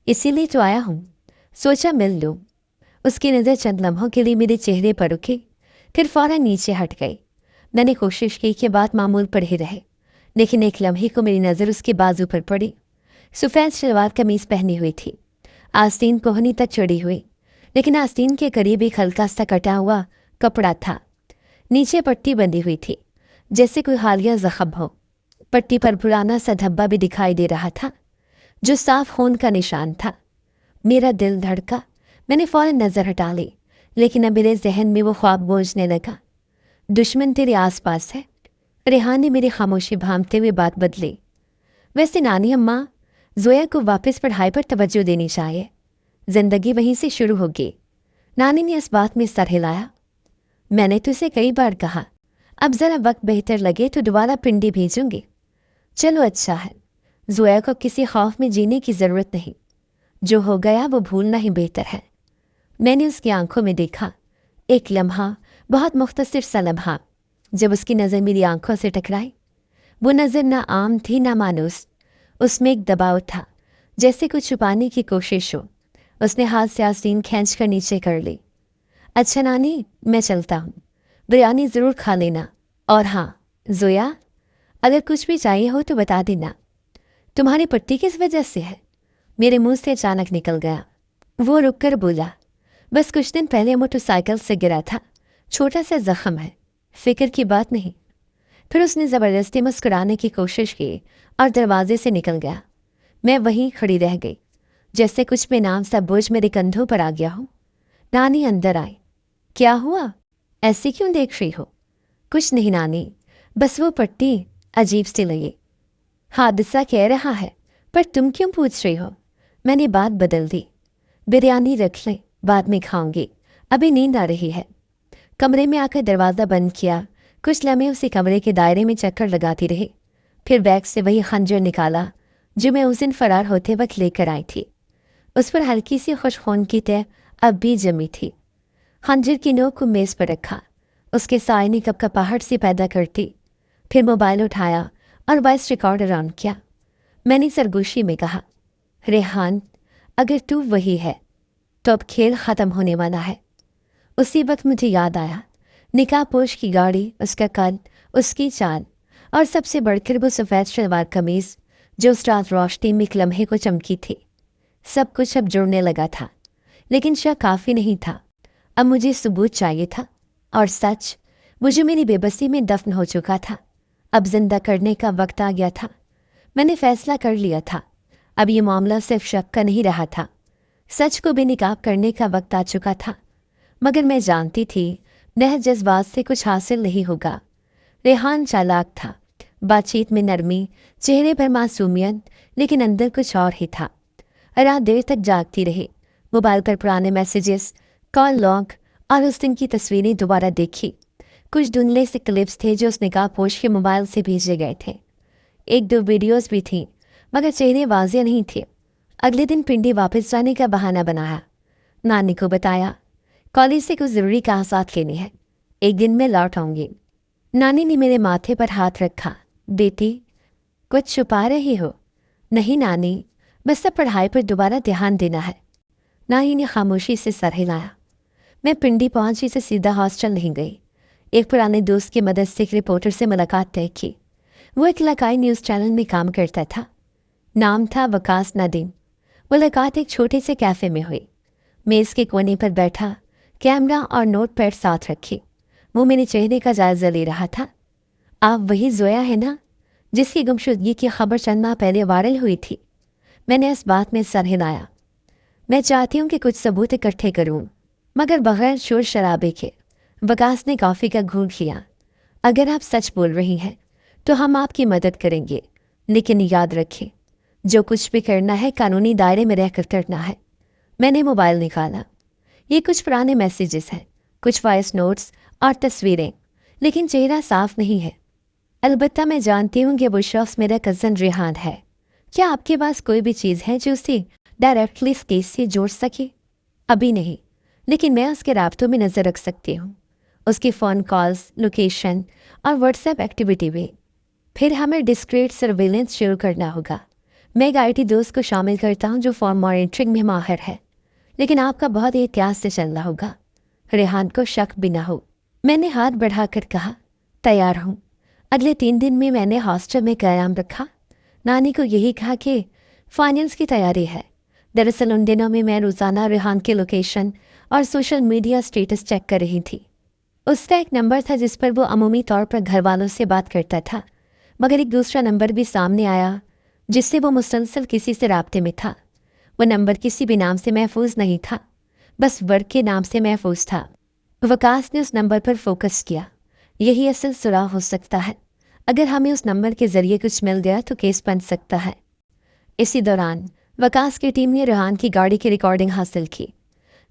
इसीलिए तो आया हूँ, सोचा मिल लूँ। उसकी नज़र चंद लम्हों के लिए मेरे चेहरे पर रुकी, फिर फ़ौरन नीचे हट गई। मैंने कोशिश की कि बात मामूल पर ही रहे, लेकिन एक लम्हे को मेरी नज़र उसके बाजू पर पड़ी। सफ़ेद शलवार कमीज़ पहनी हुई थी, आस्तीन कोहनी तक चढ़ी हुई, लेकिन आस्तीन के करीब एक हल्का सा कटा हुआ कपड़ा था। नीचे पट्टी बंधी हुई थी, जैसे कोई हालिया ज़ख्म हो। पट्टी पर पुराना सा धब्बा भी दिखाई दे रहा था, जो साफ खून का निशान था। मेरा दिल धड़का। मैंने फ़ौरन नज़र हटा ली, लेकिन अब मेरे जहन में वो ख्वाब गूंजने लगा। दुश्मन तेरे आसपास है। रेहान ने मेरी खामोशी भांपते हुए बात बदली। वैसे नानी अम्मा, ज़ोया को वापस पढ़ाई पर तवज्जो देनी चाहिए, ज़िंदगी वहीं से शुरू होगी। नानी ने इस बात में सर हिलाया। मैंने तुझसे कई बार कहा, अब ज़रा वक्त बेहतर लगे तो दोबारा पिंडी भेजूंगी। चलो अच्छा है, ज़ोया को किसी खौफ में जीने की ज़रूरत नहीं। जो हो गया वो भूलना ही बेहतर है। मैंने उसकी आंखों में देखा। एक लम्हा, बहुत मुख्तसर सा लम्हा। जब उसकी नज़र मेरी आंखों से टकराई, वो नज़र ना आम थी ना मानूस। उसमें एक दबाव था, जैसे कुछ छुपाने की कोशिश हो। उसने हाथ से आस्तीन खींच कर नीचे कर ली। अच्छा नानी, मैं चलता हूँ, बिरयानी ज़रूर खा लेना। और हाँ ज़ोया, अगर कुछ भी चाहिए हो तो बता देना। तुम्हारी पट्टी किस वजह से है? मेरे मुंह से अचानक निकल गया। वो रुककर बोला, बस कुछ दिन पहले मोटरसाइकिल से गिरा था, छोटा सा जख्म है, फिक्र की बात नहीं। फिर उसने ज़बरदस्ती मुस्कुराने की कोशिश की और दरवाजे से निकल गया। मैं वहीं खड़ी रह गई, जैसे कुछ बेनाम सा बोझ मेरे कंधों पर आ गया हो। नानी अंदर आई। क्या हुआ, ऐसे क्यों देख रही हो? कुछ नहीं नानी, बस वो पट्टी अजीब सी लगी। हादसा कह रहा है, पर तुम क्यों पूछ रही हो? मैंने बात बदल दी। बिरयानी रख लें, बाद में खाऊंगी, अभी नींद आ रही है। कमरे में आकर दरवाज़ा बंद किया। कुछ लम्हे उसी कमरे के दायरे में चक्कर लगाती रही। फिर बैग से वही खंजर निकाला जो मैं उस दिन फरार होते वक्त लेकर आई थी। उस पर हल्की सी खुशखून की तह अब भी जमी थी। खंजर की नोक को मेज़ पर रखा, उसके साय ने कपकपाहट सी पैदा करती। फिर मोबाइल उठाया और वॉइस रिकॉर्डर ऑन किया। मैंने सरगोशी में कहा, रेहान, अगर तू वही है तो अब खेल ख़त्म होने वाला है। उसी वक्त मुझे याद आया, निकाह पोश की गाड़ी, उसका कद, उसकी चाल और सबसे बढ़कर वो सफ़ेद शलवार कमीज़ जो उस रात रोशनी में एक लम्हे को चमकी थी। सब कुछ अब जुड़ने लगा था, लेकिन शक काफ़ी नहीं था। अब मुझे सबूत चाहिए था, और सच वो जो मेरी बेबसी में दफन हो चुका था अब जिंदा करने का वक्त आ गया था। मैंने फैसला कर लिया था, अब ये मामला सिर्फ शक का नहीं रहा था, सच को बेनकाब करने का वक्त आ चुका था। मगर मैं जानती थी महज जज्बात से कुछ हासिल नहीं होगा। रेहान चालाक था, बातचीत में नरमी, चेहरे पर मासूमियत, लेकिन अंदर कुछ और ही था। रात देर तक जागती रही, मोबाइल पर पुराने मैसेजेस, कॉल लॉग और उस दिन की तस्वीरें दोबारा देखी। कुछ धुंधले से क्लिप्स थे जो उस निकाह पोश के मोबाइल से भेजे गए थे। एक दो वीडियोस भी थीं, मगर चेहरे वाज़ेह नहीं थे। अगले दिन पिंडी वापस जाने का बहाना बनाया। नानी को बताया, कॉलेज से कुछ ज़रूरी कागजात लेने हैं, एक दिन में लौट आऊँगी। नानी ने मेरे माथे पर हाथ रखा। बेटी, कुछ छुपा रही हो? नहीं नानी, बस अब पढ़ाई पर दोबारा ध्यान देना है। नानी ने खामोशी से सर हिलाया। मैं पिंडी पहुंची से सीधा हॉस्टल नहीं गई। एक पुराने दोस्त की मदद से एक रिपोर्टर से मुलाकात तय की। वो एक इलाकाई न्यूज़ चैनल में काम करता था। नाम था वकास नदीम। मुलाकात एक छोटे से कैफ़े में हुई। मेज़ के कोने पर बैठा, कैमरा और नोट पैड साथ रखी, वो मेरे चेहरे का जायज़ा ले रहा था। आप वही जोया है ना, जिसकी गुमशुदगी की खबर चंद माह पहले वायरल हुई थी? मैंने इस बात में सर हिलाया। मैं चाहती हूँ कि कुछ सबूत इकट्ठे करूँ, मगर बगैर शोर शराबे के। वकास ने कॉफ़ी का घूंट लिया। अगर आप सच बोल रही हैं तो हम आपकी मदद करेंगे, लेकिन याद रखें, जो कुछ भी करना है कानूनी दायरे में रहकर करना है। मैंने मोबाइल निकाला। ये कुछ पुराने मैसेजेस हैं, कुछ वॉइस नोट्स और तस्वीरें, लेकिन चेहरा साफ नहीं है। अलबत्ता मैं जानती हूँ कि वो शख्स मेरा कज़न रेहान है। क्या आपके पास कोई भी चीज़ है जो उसे डायरेक्टली इस केस से जोड़ सके? अभी नहीं, लेकिन मैं उसके राब्तों में नज़र रख सकती हूँ, उसकी फ़ोन कॉल्स, लोकेशन और व्हाट्सएप एक्टिविटी भी। फिर हमें डिस्क्रीट सर्वेलेंस शुरू करना होगा। मैं एक IT दोस्त को शामिल करता हूँ जो फ़ोन मॉनिटरिंग में माहिर है, लेकिन आपका बहुत एहतियात से चलना होगा, रेहान को शक भी ना हो। मैंने हाथ बढ़ाकर कहा, तैयार हूँ। अगले 3 दिन में मैंने हॉस्टल में क़याम रखा। नानी को यही कहा कि फाइनल्स की तैयारी है। दरअसल उन दिनों में मैं रोज़ाना रेहान के लोकेशन और सोशल मीडिया स्टेटस चेक कर रही थी। उसका एक नंबर था जिस पर वो अमूमी तौर पर घर वालों से बात करता था, मगर एक दूसरा नंबर भी सामने आया जिससे वो मुसलसल किसी से राब्ते में था। वो नंबर किसी भी नाम से महफूज नहीं था, बस वर्क के नाम से महफूज था। वकास ने उस नंबर पर फोकस किया। यही असल सुराग हो सकता है। अगर हमें उस नंबर के ज़रिए कुछ मिल गया तो केस बन सकता है। इसी दौरान वकास की टीम ने रेहान की गाड़ी की रिकॉर्डिंग हासिल की,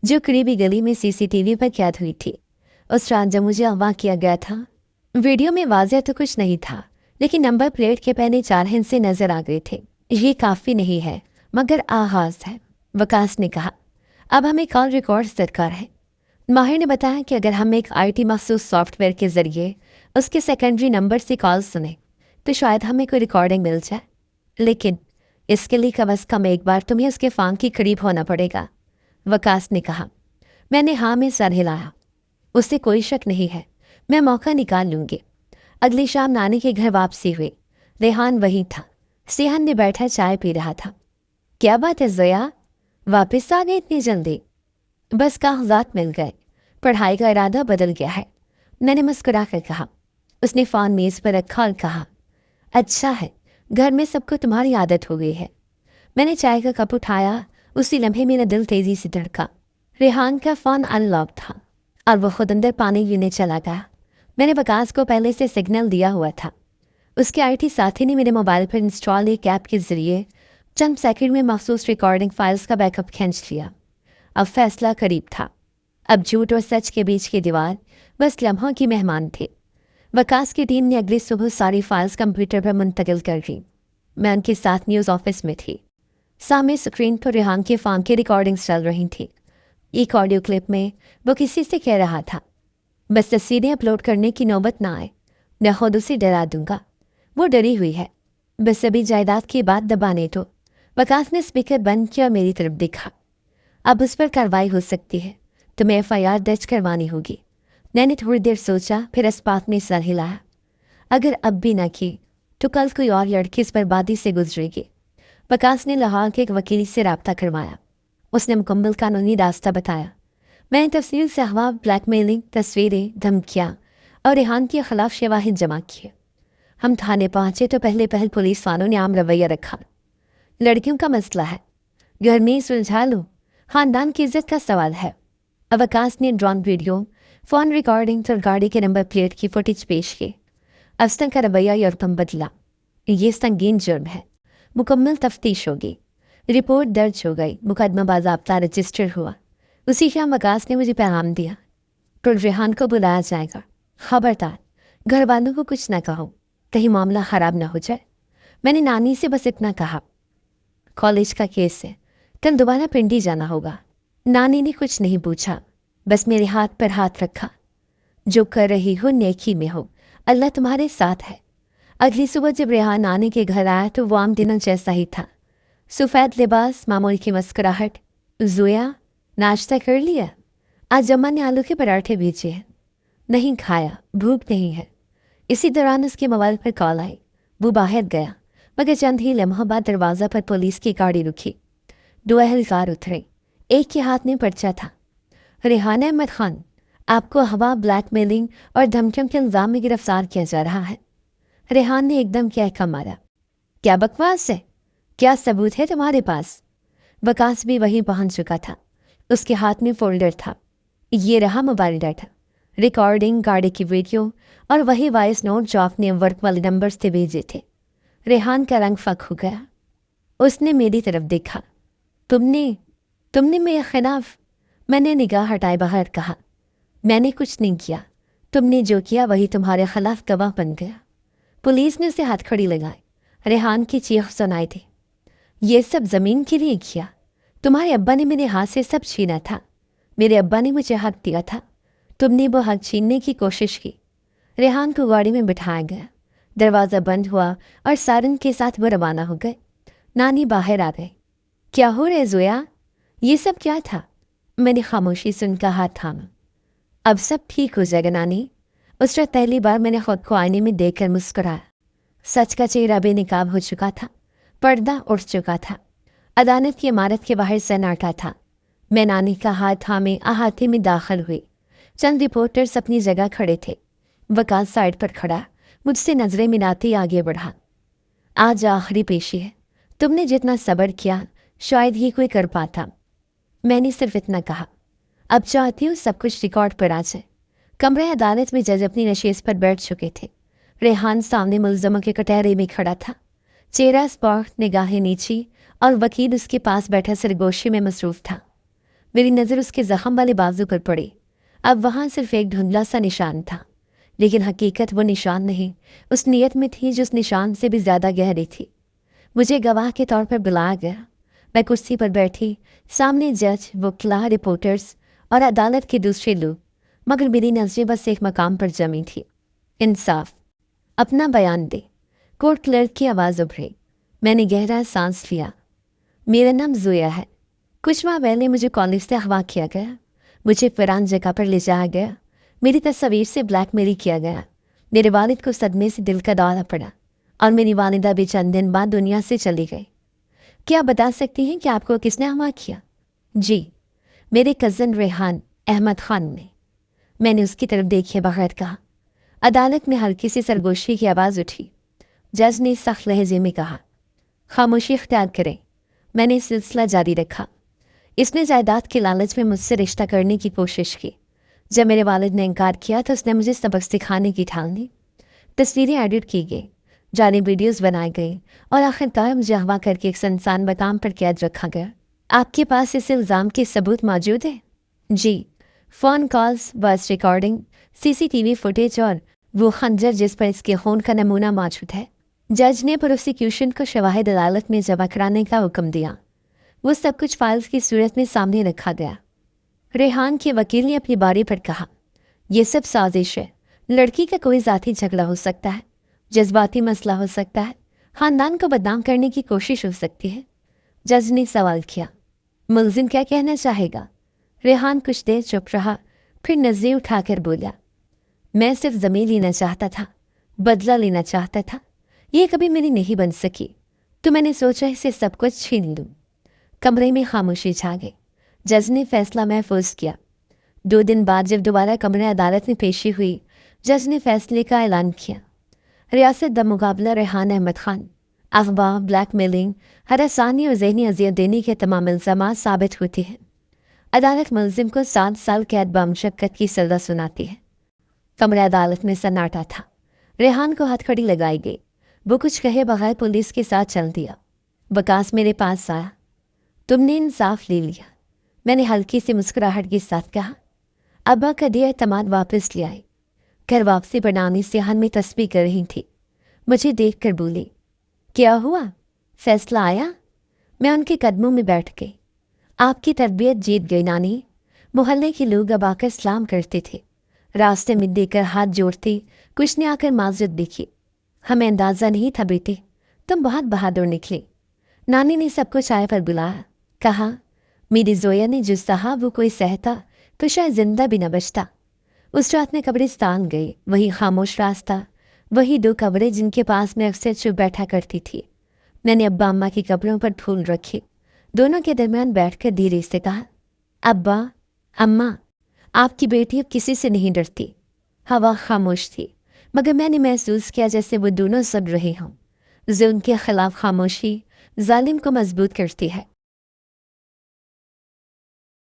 जो करीबी गली में CCTV पर कैद हुई थी। उस रात जब मुझे अगवा किया गया था, वीडियो में वाज़ेह तो कुछ नहीं था, लेकिन नंबर प्लेट के पहले 4 हिस्से नज़र आ गए थे। ये काफ़ी नहीं है, मगर आगाज़ है, वकास ने कहा। अब हमें कॉल रिकॉर्ड दरकार है। माहिर ने बताया कि अगर हम एक IT मखसूस सॉफ्टवेयर के ज़रिए उसके सेकेंडरी नंबर से कॉल सुने तो शायद हमें कोई रिकॉर्डिंग मिल जाए, लेकिन इसके लिए कम अज़ कम एक बार तुम्हें उसके फांग के करीब होना पड़ेगा, वकास ने कहा। मैंने हाँ में सर हिलाया। उससे कोई शक नहीं है, मैं मौका निकाल लूँगी। अगली शाम नानी के घर वापसी हुई। रेहान वहीं था, सेहन में बैठा चाय पी रहा था। क्या बात है ज़ोया, वापस आ गए इतनी जल्दी? बस कागजात मिल गए, पढ़ाई का इरादा बदल गया है, मैंने मुस्कुरा कर कहा। उसने फ़ोन मेज़ पर रखा और कहा, अच्छा है, घर में सबको तुम्हारी आदत हो गई है। मैंने चाय का कप उठाया, उसी लम्हे मेरा दिल तेज़ी से धड़का। रेहान का फ़ोन अनलॉक था और वो खुद अंदर पानी पीने चला गया। मैंने वकास को पहले से सिग्नल दिया हुआ था। उसके आईटी साथी ने मेरे मोबाइल पर इंस्टॉल एक ऐप के ज़रिए चंद सेकंड में मखसूस रिकॉर्डिंग फाइल्स का बैकअप खींच लिया। अब फैसला करीब था। अब झूठ और सच के बीच की दीवार बस लम्हों की मेहमान थी। वकास की टीम ने अगली सुबह सारी फाइल्स कंप्यूटर पर मुंतकिल कर दी। मैं उनके साथ न्यूज़ ऑफिस में थी। सामने स्क्रीन पर रेहान के फ़ोन की रिकॉर्डिंग्स चल रही थी। एक ऑडियो क्लिप में वो किसी से कह रहा था, बस तस्वीरें अपलोड करने की नौबत ना आए, मैं खुद उसे डरा दूंगा। वो डरी हुई है, बस अभी जायदाद की बात दबाने दो। वकास ने स्पीकर बंद किया और मेरी तरफ देखा। अब उस पर कार्रवाई हो सकती है, तुम्हें एफआईआर दर्ज करवानी होगी। मैंने थोड़ी देर सोचा, फिर इस बात में सर हिलाया। अगर अब भी ना की तो कल कोई और लड़की इस बर्बादी से गुजरेगी। वकास ने लाहौर के एक वकील से रब्ता करवाया। उसने मुकम्मल कानूनी रास्ता बताया। मैंने तफसील से अगवा, ब्लैकमेलिंग, तस्वीरें, धमकियाँ और रेहान के खिलाफ शवाहिद जमा किए। हम थाने पहुँचे तो पहले पुलिस वालों ने आम रवैया रखा। लड़कियों का मसला है, घर में ही सुलझा लो, ख़ानदान की इज्जत का सवाल है। वकास ने ड्रोन वीडियो, फ़ोन रिकॉर्डिंग और गाड़ी के नंबर प्लेट की फुटेज पेश की। अफसर का रवैया यकदम बदला। ये संगीन जुर्म है, मुकम्मल तफ्तीश होगी। रिपोर्ट दर्ज हो गई, मुकदमा बाज़ाब्ता रजिस्टर हुआ। उसी शाम वकास ने मुझे पैगाम दिया, तो रेहान को बुलाया जाएगा। खबरदार, घर वालों को कुछ ना कहो, कहीं मामला ख़राब ना हो जाए। मैंने नानी से बस इतना कहा, कॉलेज का केस है, कल दोबारा पिंडी जाना होगा। नानी ने कुछ नहीं पूछा, बस मेरे हाथ पर हाथ रखा। जो कर रही हो नेकी में हो, अल्लाह तुम्हारे साथ है। अगली सुबह जब रेहान आने के घर आया तो वो आम दिनों जैसा ही था। सफ़ेद लिबास, मामूली की मुस्कुराहट। ज़ोया, नाश्ता कर लिया? आज अम्मा ने आलू के पराठे भेजे हैं। नहीं खाया, भूख नहीं है। इसी दौरान उसके मोबाइल पर कॉल आई। वो बाहर गया, मगर चंद ही लम्हों बाद दरवाज़ा पर पुलिस की गाड़ी रुकी। 2 एहलकार उतरे। एक के हाथ में पर्चा था। रेहान अहमद खान, आपको हवा, ब्लैकमेलिंग और धमकियों के इल्ज़ाम में गिरफ्तार किया जा रहा है। रेहान ने एकदम कहका मारा, क्या बकवास है? क्या सबूत है तुम्हारे पास? वकास भी वहीं पहुंच चुका था। उसके हाथ में फोल्डर था। ये रहा मोबाइल डाटा, रिकॉर्डिंग, गाड़ी की वीडियो और वही वॉइस नोट जो आपने वर्क वाले नंबर से भेजे थे। रेहान का रंग फक हो गया। उसने मेरी तरफ देखा। तुमने मेरे खिलाफ? मैंने निगाह हटाए बाहर कहा, मैंने कुछ नहीं किया। तुमने जो किया वही तुम्हारे खिलाफ गवाह बन गया। पुलिस ने उसे हथकड़ी लगाई। रेहान की चीख सुनाई थी, ये सब ज़मीन के लिए किया? तुम्हारे अब्बा ने मेरे हाथ से सब छीना था। मेरे अब्बा ने मुझे हक दिया था, तुमने वो हक छीनने की कोशिश की। रेहान को गाड़ी में बिठाया गया। दरवाज़ा बंद हुआ और सारन के साथ वो रवाना हो गए। नानी बाहर आ गई। क्या हो रहा है ज़ोया? ये सब क्या था? मैंने खामोशी से उनका हाथ थामा। अब सब ठीक हो जाएगा नानी। उस रात पहली बार मैंने खुद को आईने में देखकर मुस्कुराया। सच का चेहरा बेनकाब हो चुका था, पर्दा उठ चुका था। अदालत की इमारत के बाहर सन्नाटा था। मैं नानी का हाथ थामे अहाते में दाखिल हुई। चंद रिपोर्टर्स अपनी जगह खड़े थे। वकास साइड पर खड़ा मुझसे नजरें मिलाते ही आगे बढ़ा। आज आखिरी पेशी है, तुमने जितना सब्र किया शायद ही कोई कर पाता। मैंने सिर्फ इतना कहा, अब चाहती हूँ सब कुछ रिकॉर्ड पर आ जाए। कमरे अदालत में जज अपनी नशेज़ पर बैठ चुके थे। रेहान सामने मुल्ज़मों के कटहरे में खड़ा था, चेहरा स्पॉट, निगाहें नीची, और वकील उसके पास बैठा सरगोशी में मसरूफ़ था। मेरी नज़र उसके ज़ख़म वाले बाजू पर पड़ी। अब वहाँ सिर्फ एक धुंधला सा निशान था, लेकिन हकीकत वो निशान नहीं, उस नीयत में थी जो उस निशान से भी ज़्यादा गहरी थी। मुझे गवाह के तौर पर बुलाया गया। मैं कुर्सी पर बैठी, सामने जज, वकील, रिपोर्टर्स और अदालत के दूसरे लोग, मगर मेरी नज़रें बस एक मकाम पर जमी थी, इंसाफ। अपना बयान दे। कोर्ट क्लर्क की आवाज़ उभरी। मैंने गहरा सांस लिया। मेरा नाम ज़ोया है। कुछ माह पहले मुझे कॉलेज से अगवा किया गया। मुझे फ़िरान जगह पर ले जाया गया। मेरी तस्वीर से ब्लैकमेल किया गया। मेरे वालिद को सदमे से दिल का दौरा पड़ा और मेरी वालिदा भी चंद दिन बाद दुनिया से चली गई। क्या आप बता सकती हैं कि आपको किसने अगवा किया? जी, मेरे कज़न रेहान अहमद खान ने। मैंने उसकी तरफ देखे बगैर कहा। अदालत में हल्की सी सरगोशी की आवाज़ उठी। जज ने सख्त लहजे में कहा, खामोशी इख्तियार करें। मैंने सिलसिला जारी रखा। इसने जायदाद के लालच में मुझसे रिश्ता करने की कोशिश की। जब मेरे वालिद ने इनकार किया तो उसने मुझे सबक सिखाने की ठान ली। तस्वीरें एडिट की गई, जाली वीडियोस बनाए गए और आखिरकार मुझे अगवा करके एक सुनसान मकाम पर कैद रखा गया। आपके पास इस इल्ज़ाम के सबूत मौजूद है? जी, phone calls, voice recording, CCTV footage और वो खंजर जिस पर इसके खून का नमूना मौजूद है। जज ने प्रोसिक्यूशन को शवाहिद अदालत में जमा कराने का हुक्म दिया। वो सब कुछ फाइल्स की सूरत में सामने रखा गया। रेहान के वकील ने अपनी बारी पर कहा, यह सब साजिश है। लड़की का कोई ज़ाती झगड़ा हो सकता है, जज्बाती मसला हो सकता है, ख़ानदान को बदनाम करने की कोशिश हो सकती है। जज ने सवाल किया, मुलजिम क्या कहना चाहेगा? रेहान कुछ देर चुप रहा, फिर नज़रें उठाकर बोला, मैं सिर्फ ज़मीन लेना चाहता था, बदला लेना चाहता था। ये कभी मेरी नहीं बन सकी, तो मैंने सोचा इसे सब कुछ छीन लूँ। कमरे में खामोशी छा गई। जज ने फैसला महफूज किया। 2 दिन बाद जब दोबारा कमरे अदालत में पेशी हुई, जज ने फैसले का ऐलान किया। रियासत द मुकाबला रेहान अहमद खान, अगवा, ब्लैकमेलिंग, हरासानी और ज़हनी अजियत देने के तमाम इल्ज़ामात साबित होते हैं। अदालत मुलजिम को 7 साल कैद बामशक्कत की सज़ा सुनाती है। कमरे अदालत में सन्नाटा था। रेहान को हथकड़ी लगाई गई। वो कुछ कहे बगैर पुलिस के साथ चल दिया। वकास मेरे पास आया। तुमने इंसाफ ले लिया, मैंने हल्की सी मुस्कुराहट के साथ कहा। अब्बा का दिया एतमाद वापस ले आए। घर वापसी बनाने से हन में तस्बीह कर रही थी। मुझे देख कर बोली, क्या हुआ? फैसला आया? मैं उनके कदमों में बैठ गई। आपकी तरबियत जीत गई नानी। मोहल्ले के लोग अब आकर सलाम करते थे। रास्ते में देकर हाथ जोड़ते, कुछ ने आकर माजरत देखी। हमें अंदाज़ा नहीं था बेटे, तुम बहुत बहादुर निकले। नानी ने सबको चाय पर बुलाया, कहा, मेरी जोया ने जो सहा वो कोई सहता तो शायद जिंदा भी न बचता। उस रात में कब्रिस्तान गई, वही खामोश रास्ता, वही 2 कब्रें जिनके पास मैं अक्सर चुप बैठा करती थी। मैंने अब्बा अम्मा की कब्रों पर फूल रखे, दोनों के दरमियान बैठकर धीरे से कहा, अब्बा अम्मा, आपकी बेटी अब किसी से नहीं डरती। हवा खामोश थी, मगर मैंने महसूस किया जैसे वो दोनों सुन रहे हों। जुल्म के खिलाफ खामोशी जालिम को मजबूत करती है।